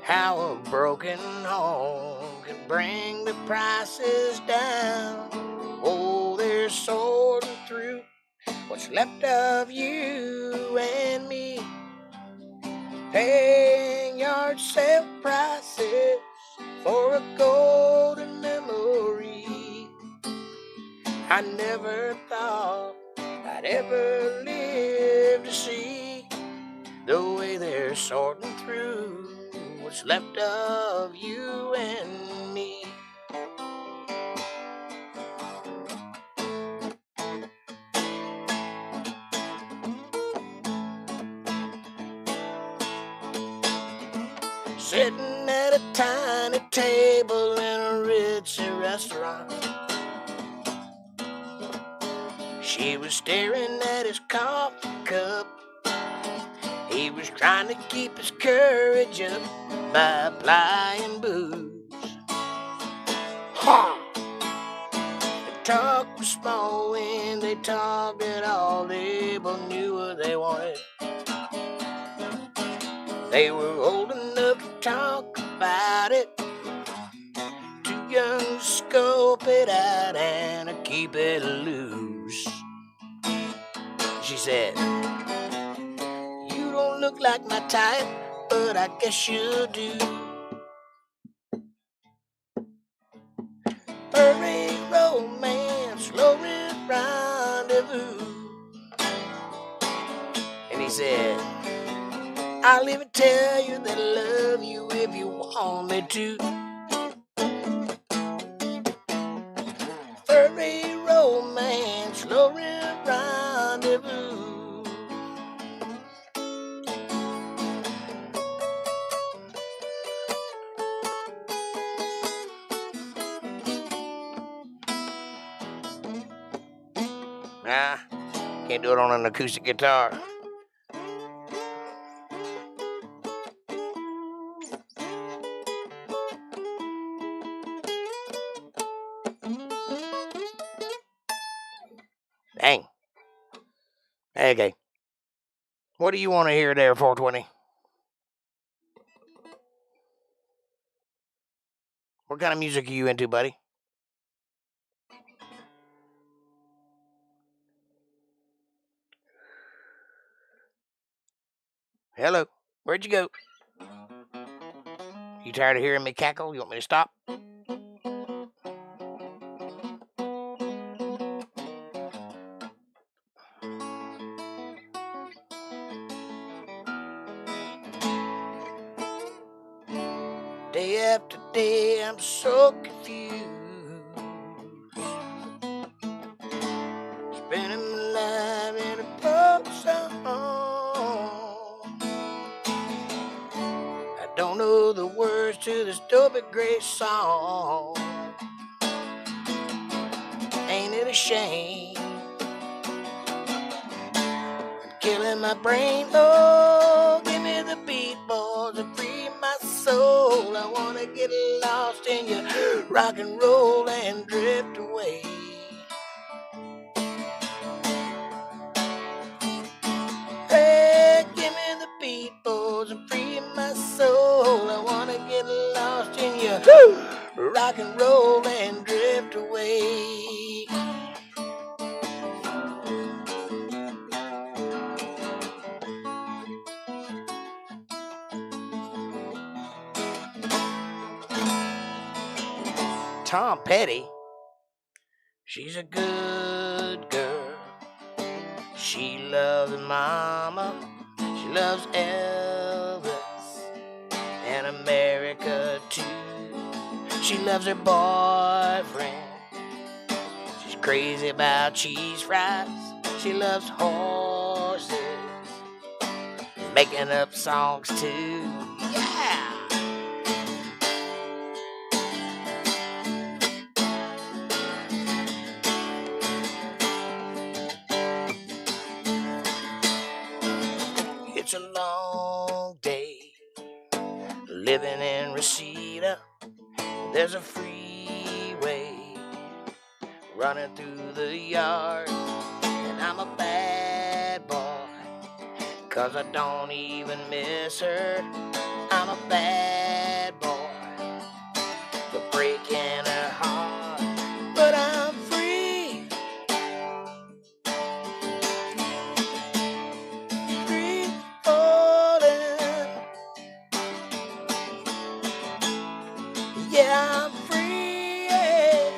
how a broken home can bring the prices down? Oh, they're sorting through what's left of you and me, paying yard sale prices for a golden memory. I never thought I'd ever live to see the way they're sorting through what's left of you and me. Sitting at a tiny table in a ritzy restaurant, she was staring at his coffee cup. He was trying to keep his courage up by applying booze. Ha! The talk was small when they talked at all. They both knew what they wanted. They were old enough to talk about it, too young to scope it out and to keep it loose. She said, "You don't look like my type, but I guess you do. Furry romance, lonely rendezvous." And he said, "I'll even tell you that I love you if you want me to. Furry romance, lonely rendezvous." Nah, can't do it on an acoustic guitar. Dang. Okay. What do you want to hear there, 420? What kind of music are you into, buddy? Hello. Where'd you go? You tired of hearing me cackle? You want me to stop? Day after day, I'm so confused. Spending my life in a pop song. I don't know the words to this dopey great song. Ain't it a shame? Killing my brain. Oh, give me the beat, boys, and free my soul. I wanna get lost in your rock and roll and drift away. Hey, give me the beat, boys, and free my soul. I wanna get lost in your rock and roll and drift away. Tom Petty. She's a good girl. She loves Mama. She loves Elvis and America too. She loves her boyfriend. She's crazy about cheese fries. She loves horses. Making up songs too. Yeah! It's a long day living in Reseda. There's a freeway running through the yard, and I'm a bad boy, 'cause I don't even miss her. I'm a bad boy for breaking her heart, but I'm free, free falling. Yeah, I'm free, yeah.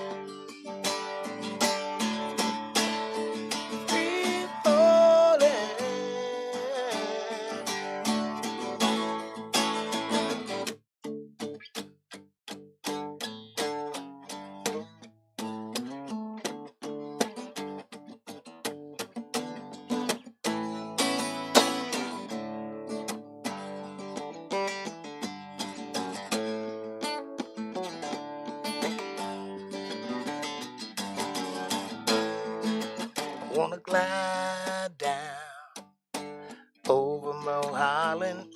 Free falling. I wanna glide down over Mulholland.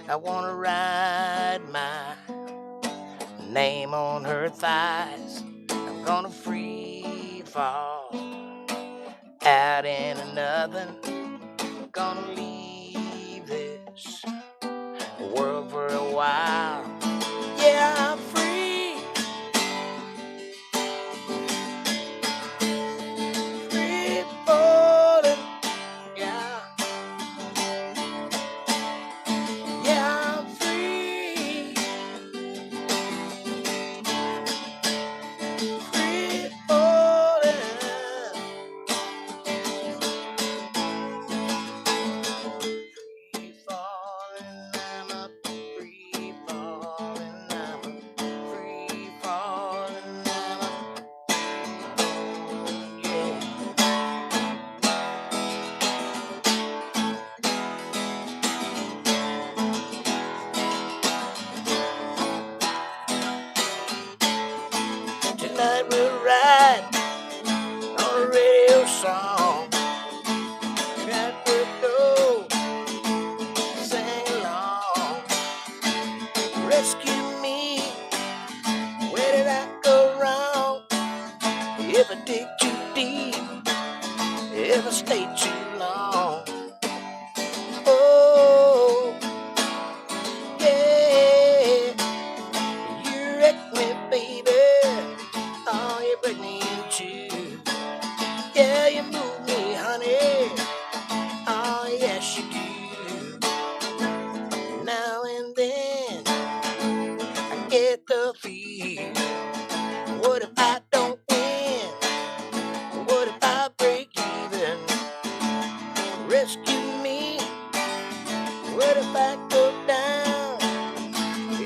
I wanna ride my name on her thighs. I'm gonna free fall out into nothing. I'm gonna leave this world for a while. Yeah, I'm free. Free falling. Yeah. Yeah, I'm free. Free falling. Free falling. I'm a free falling. I'm a free falling. I'm a yeah. Tonight we'll ride on a radio song. Tonight we'll go sing along. Rescue me. Where did I go wrong? If I dig too deep, if I stay too long. Oh, yeah. You wreck me, baby. Oh, you break me in two. Yeah, you move me, honey. Oh, yes, you do. Now and then, I get the feel. What if I don't win? What if I break even? Rescue me. What if I go down?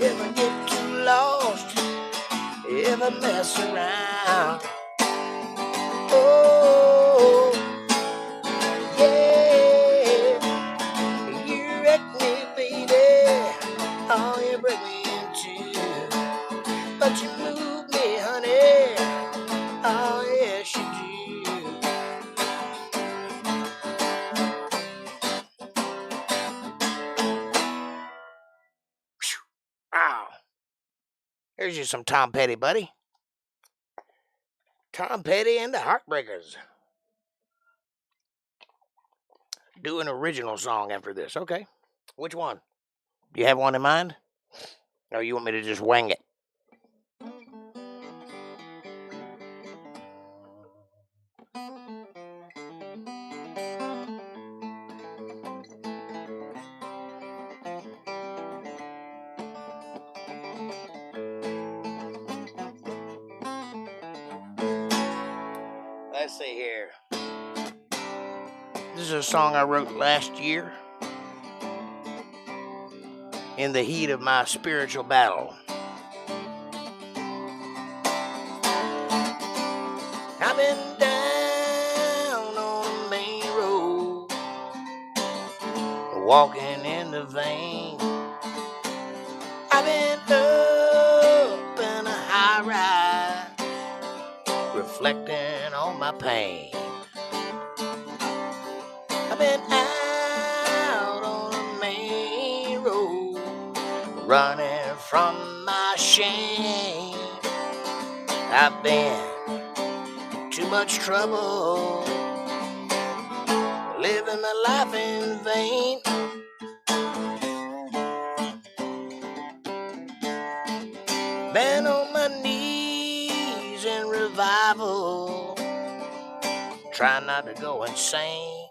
If I get too lost? If I mess around? Oh, yeah. You wreck me, baby. Oh, you break me in two. But you move me, honey. Oh, yes, you do. Wow. Here's you some Tom Petty, buddy. Tom Petty and the Heartbreakers. Do an original song after this. Okay. Which one? Do you have one in mind? Or you want me to just wing it? Let's see here. This is a song I wrote last year in the heat of my spiritual battle. I've been down on the main road, walking in the vein. I've been up in a high rise, reflecting on my pain. I've been out on the main road, running from my shame. I've been too much trouble, living my life in vain. Been on my knees in revival, trying not to go insane.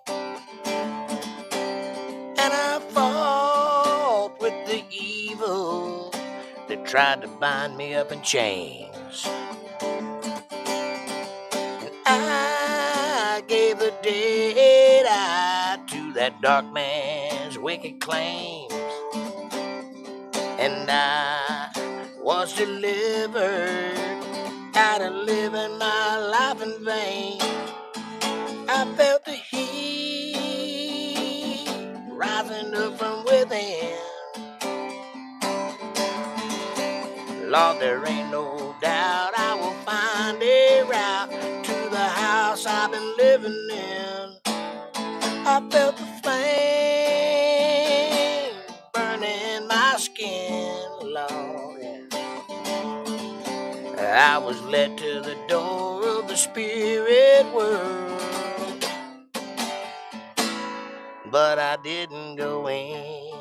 And I fought with the evil that tried to bind me up in chains. And I gave the dead eye to that dark man's wicked claims. And I was delivered out of living my life in vain. I felt the heat rising up from within. Lord, there ain't no doubt I will find a route to the house I've been living in. I felt the flame burning my skin, Lord. I was led to the door of the spirit world, but I didn't go in.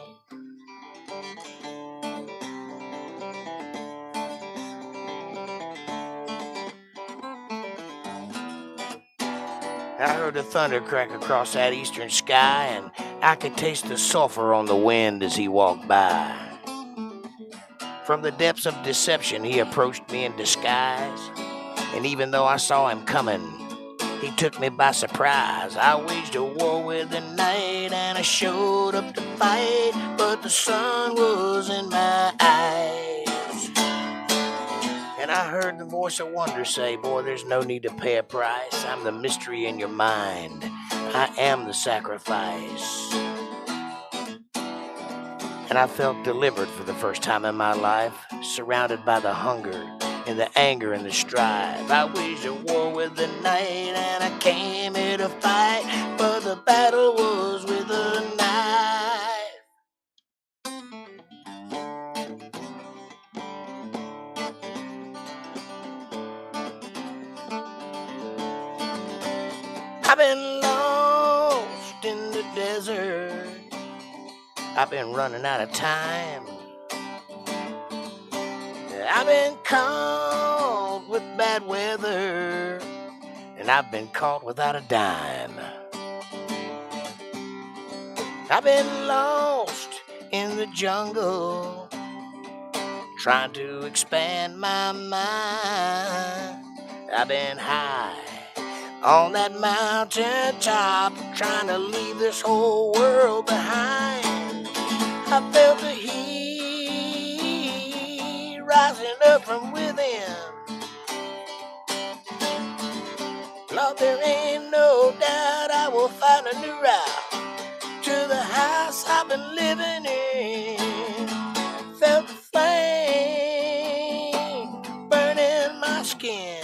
I heard the thunder crack across that eastern sky, and I could taste the sulfur on the wind as he walked by. From the depths of deception, he approached me in disguise, and even though I saw him coming, he took me by surprise. I waged a war with the night, and I showed up to fight, but the sun was in my eyes. And I heard the voice of wonder say, boy, there's no need to pay a price. I'm the mystery in your mind. I am the sacrifice. And I felt delivered for the first time in my life, surrounded by the hunger and the anger and the strife. I waged a war with the night, and I came here to fight, but the battle was with a knife. I've been lost in the desert. I've been running out of time. I've been caught with bad weather, and I've been caught without a dime. I've been lost in the jungle, trying to expand my mind. I've been high on that mountain top, trying to leave this whole world behind. I felt the heat rising up from within. Lord, there ain't no doubt I will find a new route to the house I've been living in. Felt the flame burning my skin.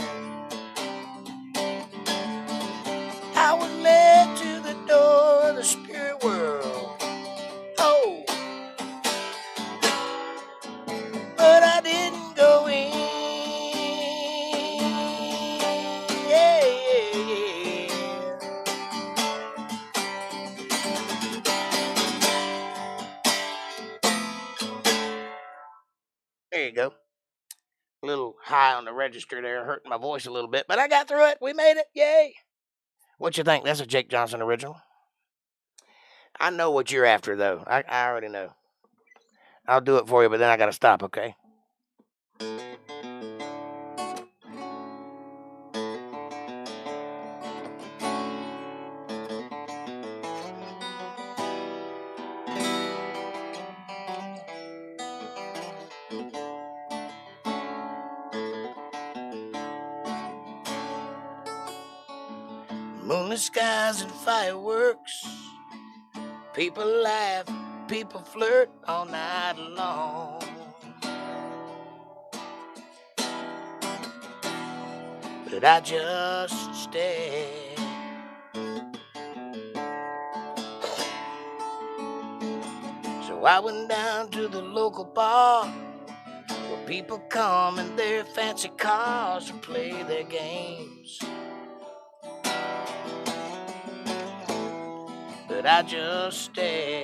I was led to the door of the spirit world. Oh, but I didn't go in. Yeah. There you go. A little high on the register there, hurting my voice a little bit, but I got through it. We made it. Yay. What you think? That's a Jake Johnson original. I know what you're after, though. I already know. I'll do it for you, but then I got to stop, okay? Moonlit skies and fireworks. People laugh, people flirt all night long. But I just stare. So I went down to the local bar where people come in their fancy cars to play their games. But I just stare.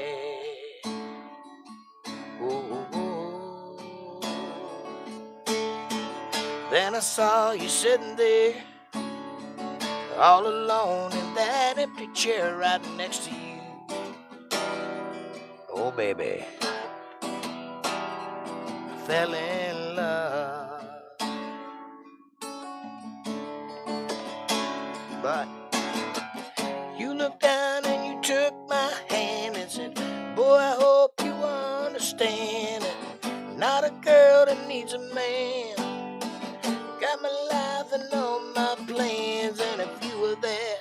Ooh, ooh. Then I saw you sitting there, all alone in that empty chair right next to you. Oh, baby, I fell in love. But you looked down and you took my hand and said, boy, I hope you understand it. Not a girl that needs a man. Got my life and all my plans, and if you were there,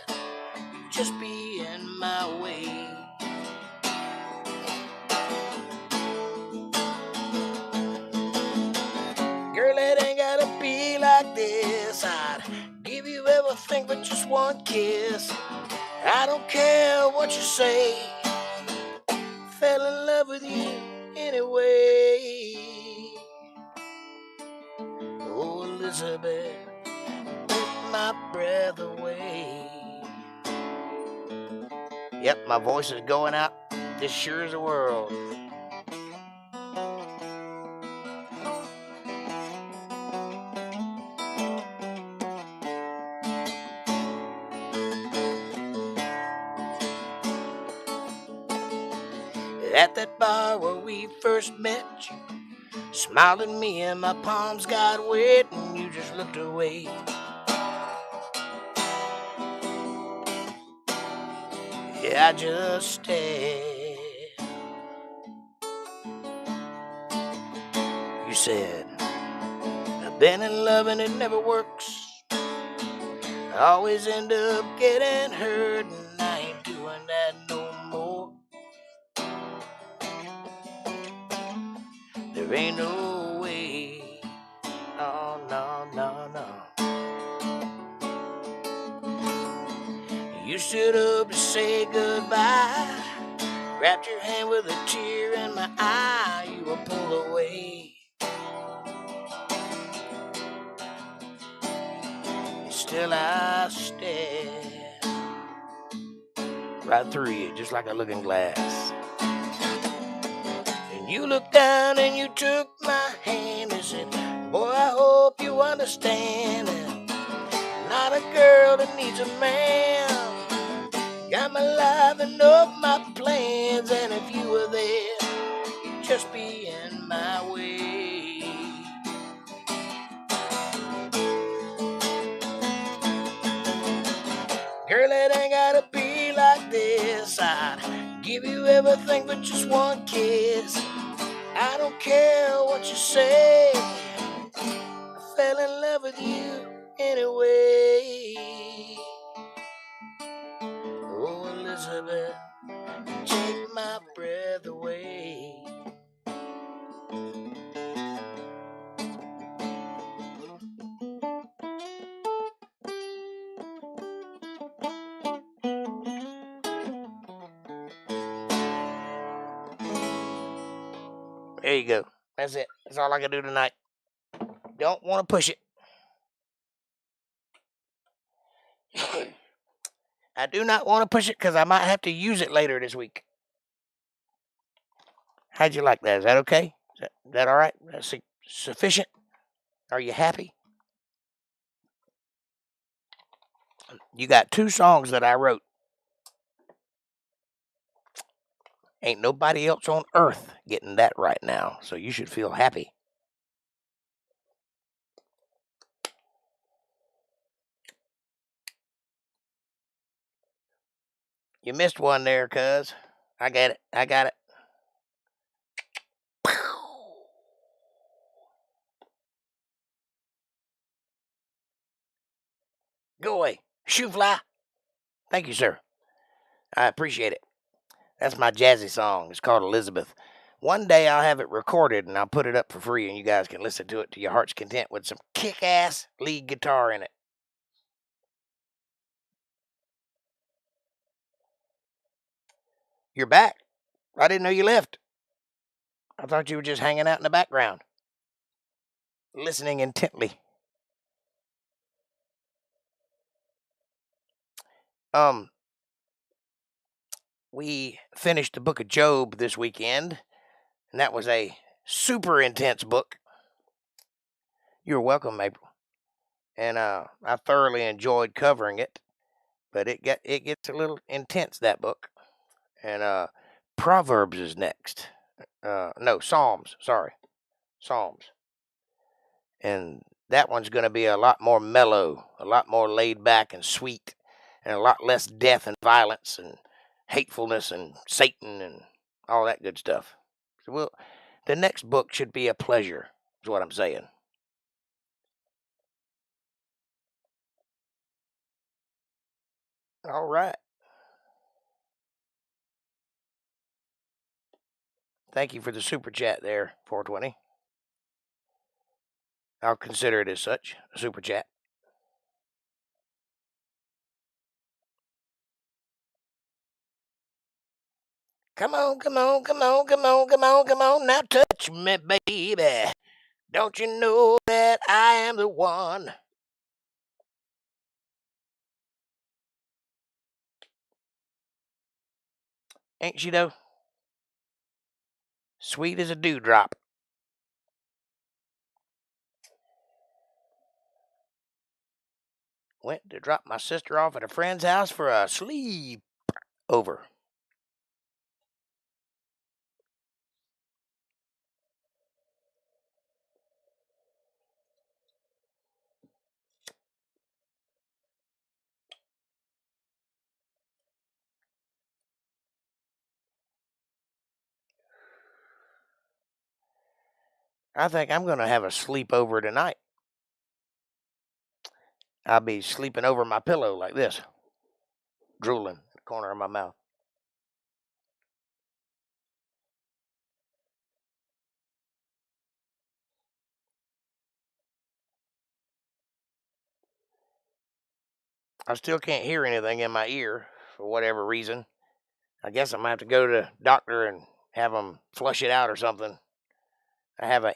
you'd just be in my way. Girl, it ain't gotta be like this. I'd give you everything but just one kiss. I don't care what you say. Fell in love with you anyway. Oh, Elizabeth, took my breath away. Yep, my voice is going out. This sure is the world. At that bar where we first met, you smiled at me and my palms got wet and you just looked away. Yeah, I just stared. You said, I've been in love and it never works. I always end up getting hurt and I ain't doing that no more. There ain't no way. Oh, no, no, no. You stood up to say goodbye, wrapped your hand with a tear in my eye. You were pulled away. And still I stare right through you, just like a looking glass. And you looked down and you took my hand and said, boy, I hope you understand it. Not a girl that needs a man. Got my life and up my plans, and if you were there, you'd just be in my way. Girl, it ain't gotta be like this. I'd give you everything but just one kiss. I don't care what you say. I fell in love with you anyway. Oh, Elizabeth, take my breath away. There you go. That's it. That's all I can do tonight. Don't want to push it. I do not want to push it because I might have to use it later this week. How'd you like that? Is that okay? Is that all right? That's sufficient? Are you happy? You got 2 songs that I wrote. Ain't nobody else on earth getting that right now, so you should feel happy. You missed one there, cuz. I got it. I got it. Go away. Shoe fly. Thank you, sir. I appreciate it. That's my jazzy song. It's called Elizabeth. One day I'll have it recorded and I'll put it up for free and you guys can listen to it to your heart's content with some kick-ass lead guitar in it. You're back. I didn't know you left. I thought you were just hanging out in the background, listening intently. We finished the book of Job this weekend, and that was a super intense book. You're welcome, April. And I thoroughly enjoyed covering it, but it gets a little intense, that book. And Proverbs is next. No, Psalms. Sorry, Psalms. And that one's going to be a lot more mellow, a lot more laid back and sweet, and a lot less death and violence and hatefulness and Satan and all that good stuff. So the next book should be a pleasure, is what I'm saying. All right. Thank you for the super chat there, 420. I'll consider it as such, a super chat. Come on, come on, come on, come on, come on, come on. Now touch me, baby. Don't you know that I am the one? Ain't she though? Sweet as a dewdrop. Went to drop my sister off at a friend's house for a sleep over. I think I'm going to have a sleepover tonight. I'll be sleeping over my pillow like this, drooling in the corner of my mouth. I still can't hear anything in my ear for whatever reason. I guess I'm going to have to go to the doctor and have them flush it out or something. I have an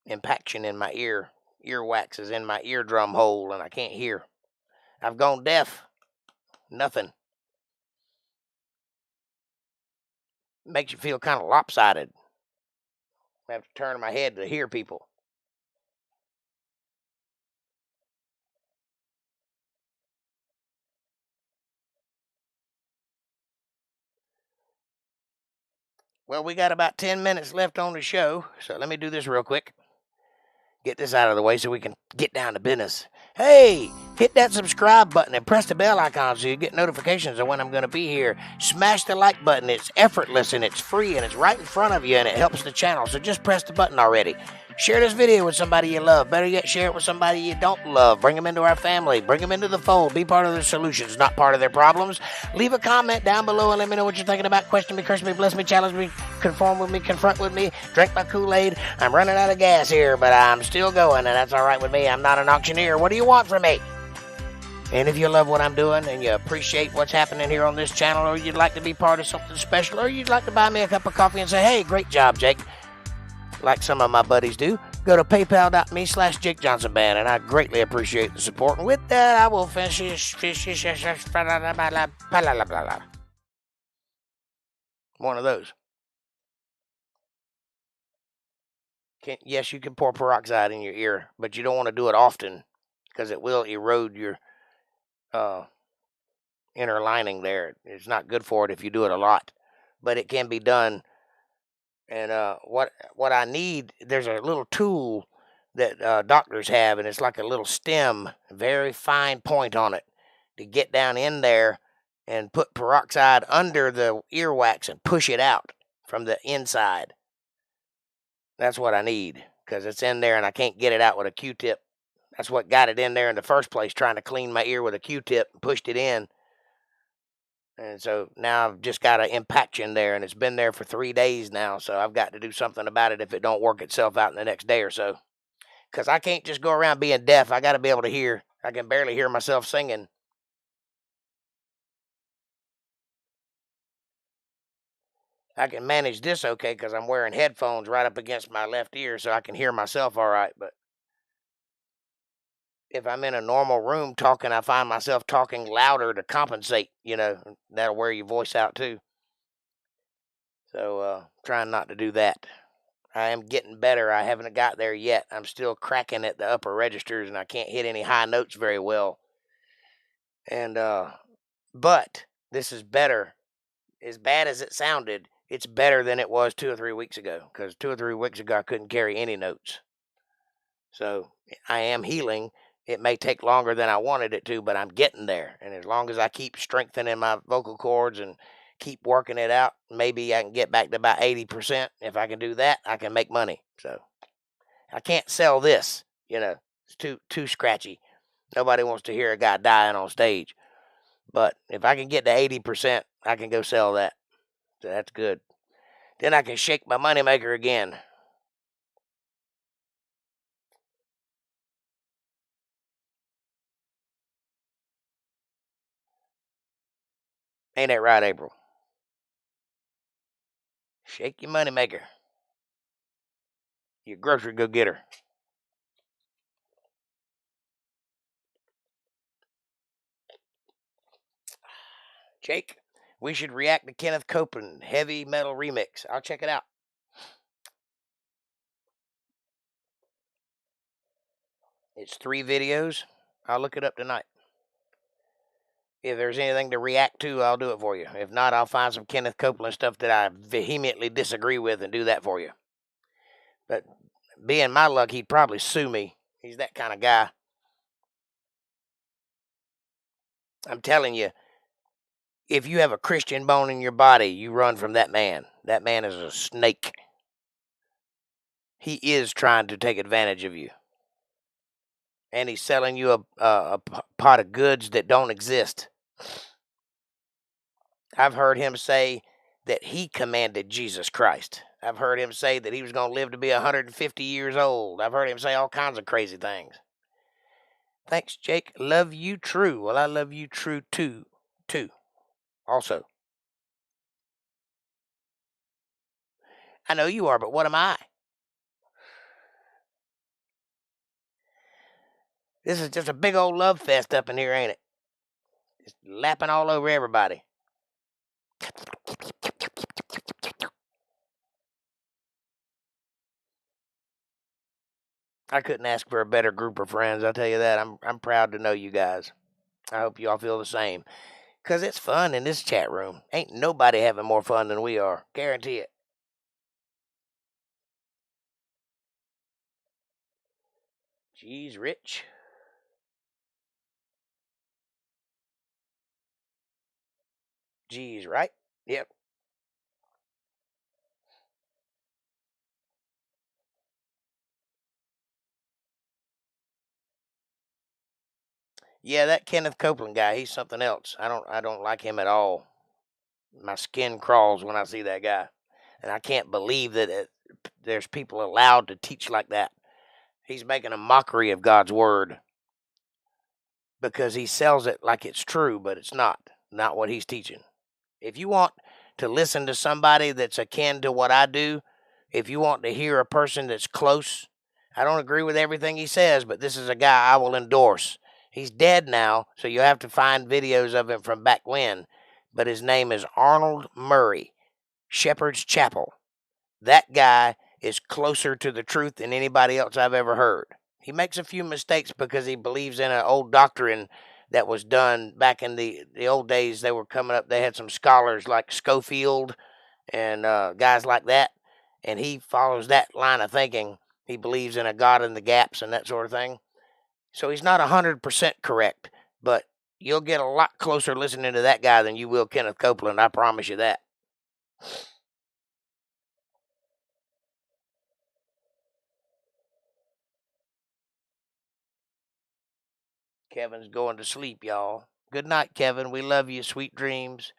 impaction in my ear. Earwax is in my eardrum hole and I can't hear. I've gone deaf. Nothing. Makes you feel kind of lopsided. I have to turn my head to hear people. Well, we got about 10 minutes left on the show, so let me do this real quick. Get this out of the way so we can get down to business. Hey, hit that subscribe button and press the bell icon so you get notifications of when I'm going to be here. Smash the like button. It's effortless and it's free and it's right in front of you and it helps the channel, so just press the button already. Share this video with somebody you love. Better yet, share it with somebody you don't love. Bring them into our family. Bring them into the fold. Be part of their solutions, not part of their problems. Leave a comment down below and let me know what you're thinking about. Question me, curse me, bless me, challenge me, conform with me, confront with me, drink my Kool-Aid. I'm running out of gas here, but I'm still going, and that's all right with me. I'm not an auctioneer. What do you want from me? And if you love what I'm doing and you appreciate what's happening here on this channel, or you'd like to be part of something special, or you'd like to buy me a cup of coffee and say, hey, great job, Jake, like some of my buddies do, go to paypal.me/Jake Johnson Band, and I greatly appreciate the support. And with that, I will finish. One of those. Yes, you can pour peroxide in your ear, but you don't want to do it often because it will erode your inner lining there. It's not good for it if you do it a lot, but it can be done. And what I need, there's a little tool that doctors have, and it's like a little stem, very fine point on it, to get down in there and put peroxide under the earwax and push it out from the inside. That's what I need, because it's in there and I can't get it out with a Q-tip. That's what got it in there in the first place, trying to clean my ear with a Q-tip and pushed it in. And so now I've just got an impaction there, and it's been there for 3 days now. So I've got to do something about it if it don't work itself out in the next day or so. Because I can't just go around being deaf. I got to be able to hear. I can barely hear myself singing. I can manage this okay because I'm wearing headphones right up against my left ear so I can hear myself all right. But if I'm in a normal room talking, I find myself talking louder to compensate. That'll wear your voice out too. So trying not to do that. I am getting better. I haven't got there yet. I'm still cracking at the upper registers, and I can't hit any high notes very well. And but this is better. As bad as it sounded, it's better than it was 2 or 3 weeks ago. Because 2 or 3 weeks ago, I couldn't carry any notes. So I am healing. It may take longer than I wanted it to, but I'm getting there. And as long as I keep strengthening my vocal cords and keep working it out, maybe I can get back to about 80%. If I can do that, I can make money. So I can't sell this, it's too scratchy. Nobody wants to hear a guy dying on stage. But if I can get to 80%, I can go sell that. So that's good. Then I can shake my moneymaker again. Ain't that right, April? Shake your moneymaker. Your grocery go-getter. Jake, we should react to Kenneth Copeland heavy metal remix. I'll check it out. It's 3 videos. I'll look it up tonight. If there's anything to react to, I'll do it for you. If not, I'll find some Kenneth Copeland stuff that I vehemently disagree with and do that for you. But being my luck, he'd probably sue me. He's that kind of guy. I'm telling you, if you have a Christian bone in your body, you run from that man. That man is a snake. He is trying to take advantage of you. And he's selling you a pot of goods that don't exist. I've heard him say that he commanded Jesus Christ. I've heard him say that he was going to live to be 150 years old. I've heard him say all kinds of crazy things. Thanks, Jake. Love you true. Well, I love you true too. Also. I know you are, but what am I? This is just a big old love fest up in here, ain't it? Just lapping all over everybody. I couldn't ask for a better group of friends, I'll tell you that. I'm proud to know you guys. I hope you all feel the same. Because it's fun in this chat room. Ain't nobody having more fun than we are. Guarantee it. Geez, Rich. Geez, right? Yep. Yeah, that Kenneth Copeland guy, he's something else. I don't like him at all. My skin crawls when I see that guy. And I can't believe that there's people allowed to teach like that. He's making a mockery of God's word because he sells it like it's true, but it's not what he's teaching. If you want to listen to somebody that's akin to what I do, if you want to hear a person that's close, I don't agree with everything he says, but this is a guy I will endorse. He's dead now, so you have to find videos of him from back when, but his name is Arnold Murray, Shepherd's Chapel. That guy is closer to the truth than anybody else I've ever heard. He makes a few mistakes because he believes in an old doctrine that was done back in the old days. They were coming up. They had some scholars like Schofield and guys like that. And he follows that line of thinking. He believes in a God in the gaps and that sort of thing. So he's not 100% correct, but you'll get a lot closer listening to that guy than you will Kenneth Copeland. I promise you that. Kevin's going to sleep, y'all. Good night, Kevin. We love you. Sweet dreams.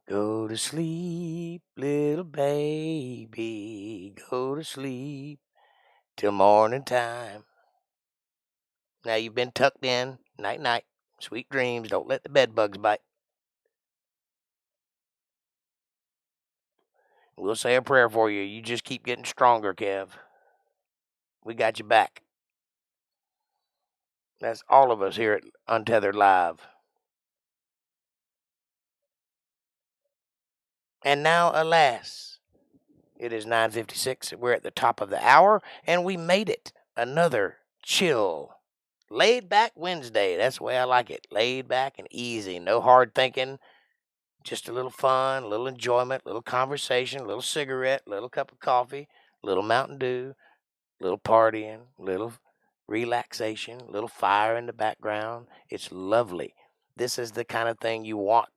Go to sleep, little baby. Go to sleep till morning time. Now you've been tucked in. Night, night. Sweet dreams. Don't let the bed bugs bite. We'll say a prayer for you. You just keep getting stronger, Kev. We got you back. That's all of us here at Untethered Live. And now, alas, it is 9:56. We're at the top of the hour, and we made it. Another chill, laid back Wednesday. That's the way I like it. Laid back and easy. No hard thinking. Just a little fun, a little enjoyment, a little conversation, a little cigarette, a little cup of coffee, a little Mountain Dew, a little partying, a little relaxation, a little fire in the background. It's lovely. This is the kind of thing you want.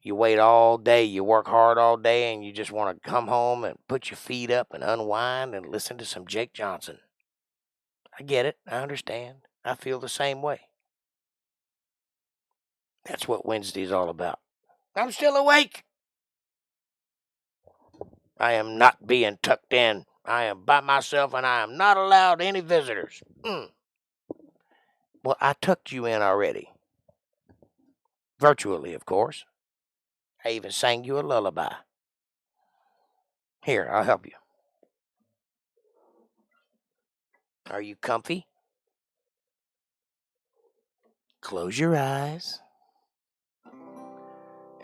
You wait all day, you work hard all day, and you just want to come home and put your feet up and unwind and listen to some Jake Johnson. I get it. I understand. I feel the same way. That's what Wednesday's all about. I'm still awake. I am not being tucked in. I am by myself, and I am not allowed any visitors. Well, I tucked you in already. Virtually, of course. I even sang you a lullaby. Here, I'll help you. Are you comfy? Close your eyes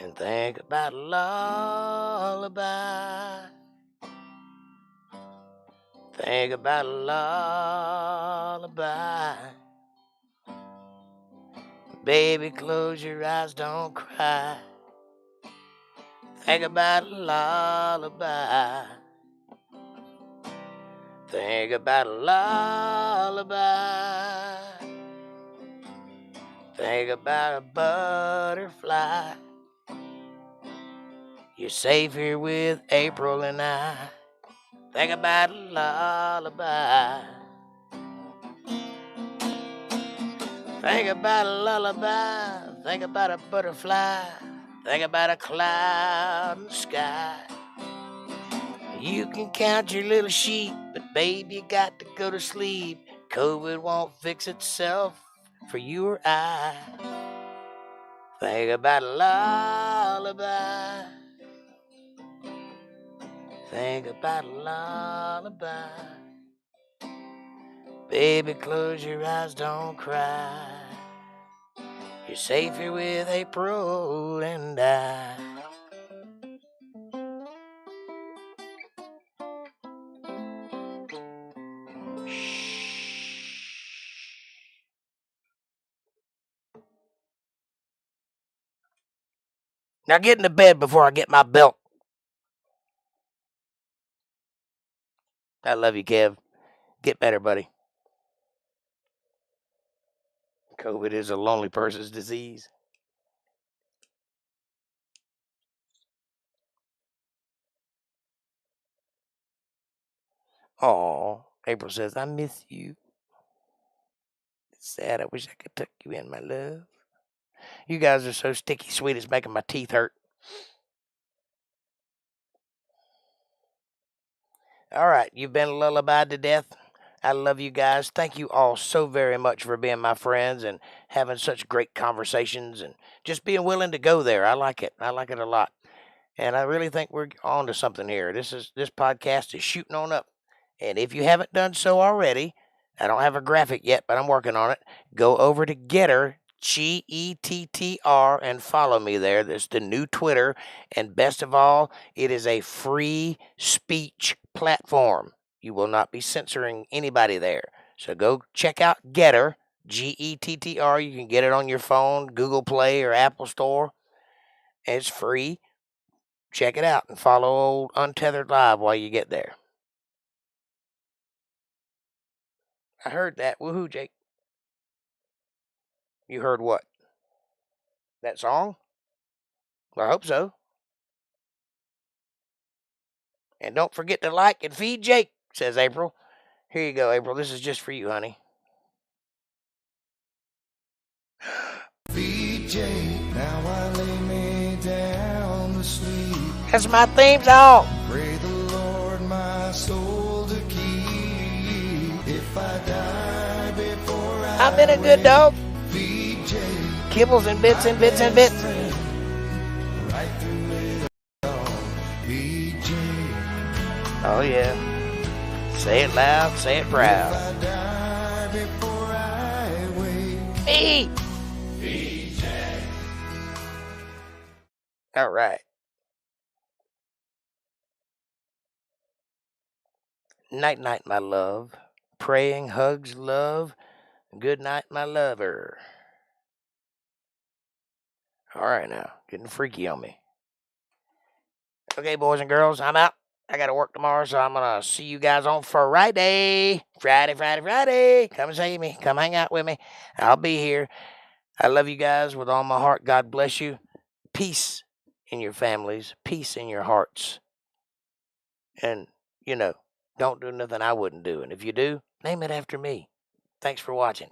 and think about a lullaby. Think about a lullaby. Baby, close your eyes, don't cry. Think about a lullaby. Think about a lullaby. Think about a butterfly. You're safe here with April and I. Think about a lullaby. Think about a lullaby. Think about a butterfly. Think about a cloud in the sky. You can count your little sheep, but baby, you got to go to sleep. COVID won't fix itself for you or I. Think about a lullaby. Think about a lullaby. Baby, close your eyes, don't cry. You're safe here with April and I. Now get into bed before I get my belt. I love you, Kev. Get better, buddy. COVID is a lonely person's disease. Aw, April says, I miss you. It's sad. I wish I could tuck you in, my love. You guys are so sticky sweet, it's making my teeth hurt. All right, you've been lullabied to death. I love you guys. Thank you all so very much for being my friends and having such great conversations and just being willing to go there. I like it. I like it a lot. And I really think we're on to something here. This podcast is shooting on up. And if you haven't done so already, I don't have a graphic yet, but I'm working on it. Go over to Getter, Gettr, and follow me there. That's the new Twitter. And best of all, it is a free speech platform. You will not be censoring anybody there. So go check out Getter, Gettr. You can get it on your phone, Google Play, or Apple Store. It's free. Check it out and follow old Untethered Live while you get there. I heard that. Woohoo, Jake. You heard what? That song? Well, I hope so. And don't forget to like and feed Jake, says April. Here you go, April. This is just for you, honey. Now I lay me down to sleep. That's my theme song. Pray the Lord my soul to keep. If I die before I've been a good dog. VJ, Kibbles and bits and bits and bits. right through it all. VJ, Oh yeah. Say it loud, say it if proud. I die before I wake. Me. All right. Night, night, my love. Praying, hugs, love. Good night, my lover. All right now, getting freaky on me. Okay, boys and girls, I'm out. I got to work tomorrow, so I'm going to see you guys on Friday. Friday. Come and see me. Come hang out with me. I'll be here. I love you guys with all my heart. God bless you. Peace in your families. Peace in your hearts. And, don't do nothing I wouldn't do. And if you do, name it after me. Thanks for watching.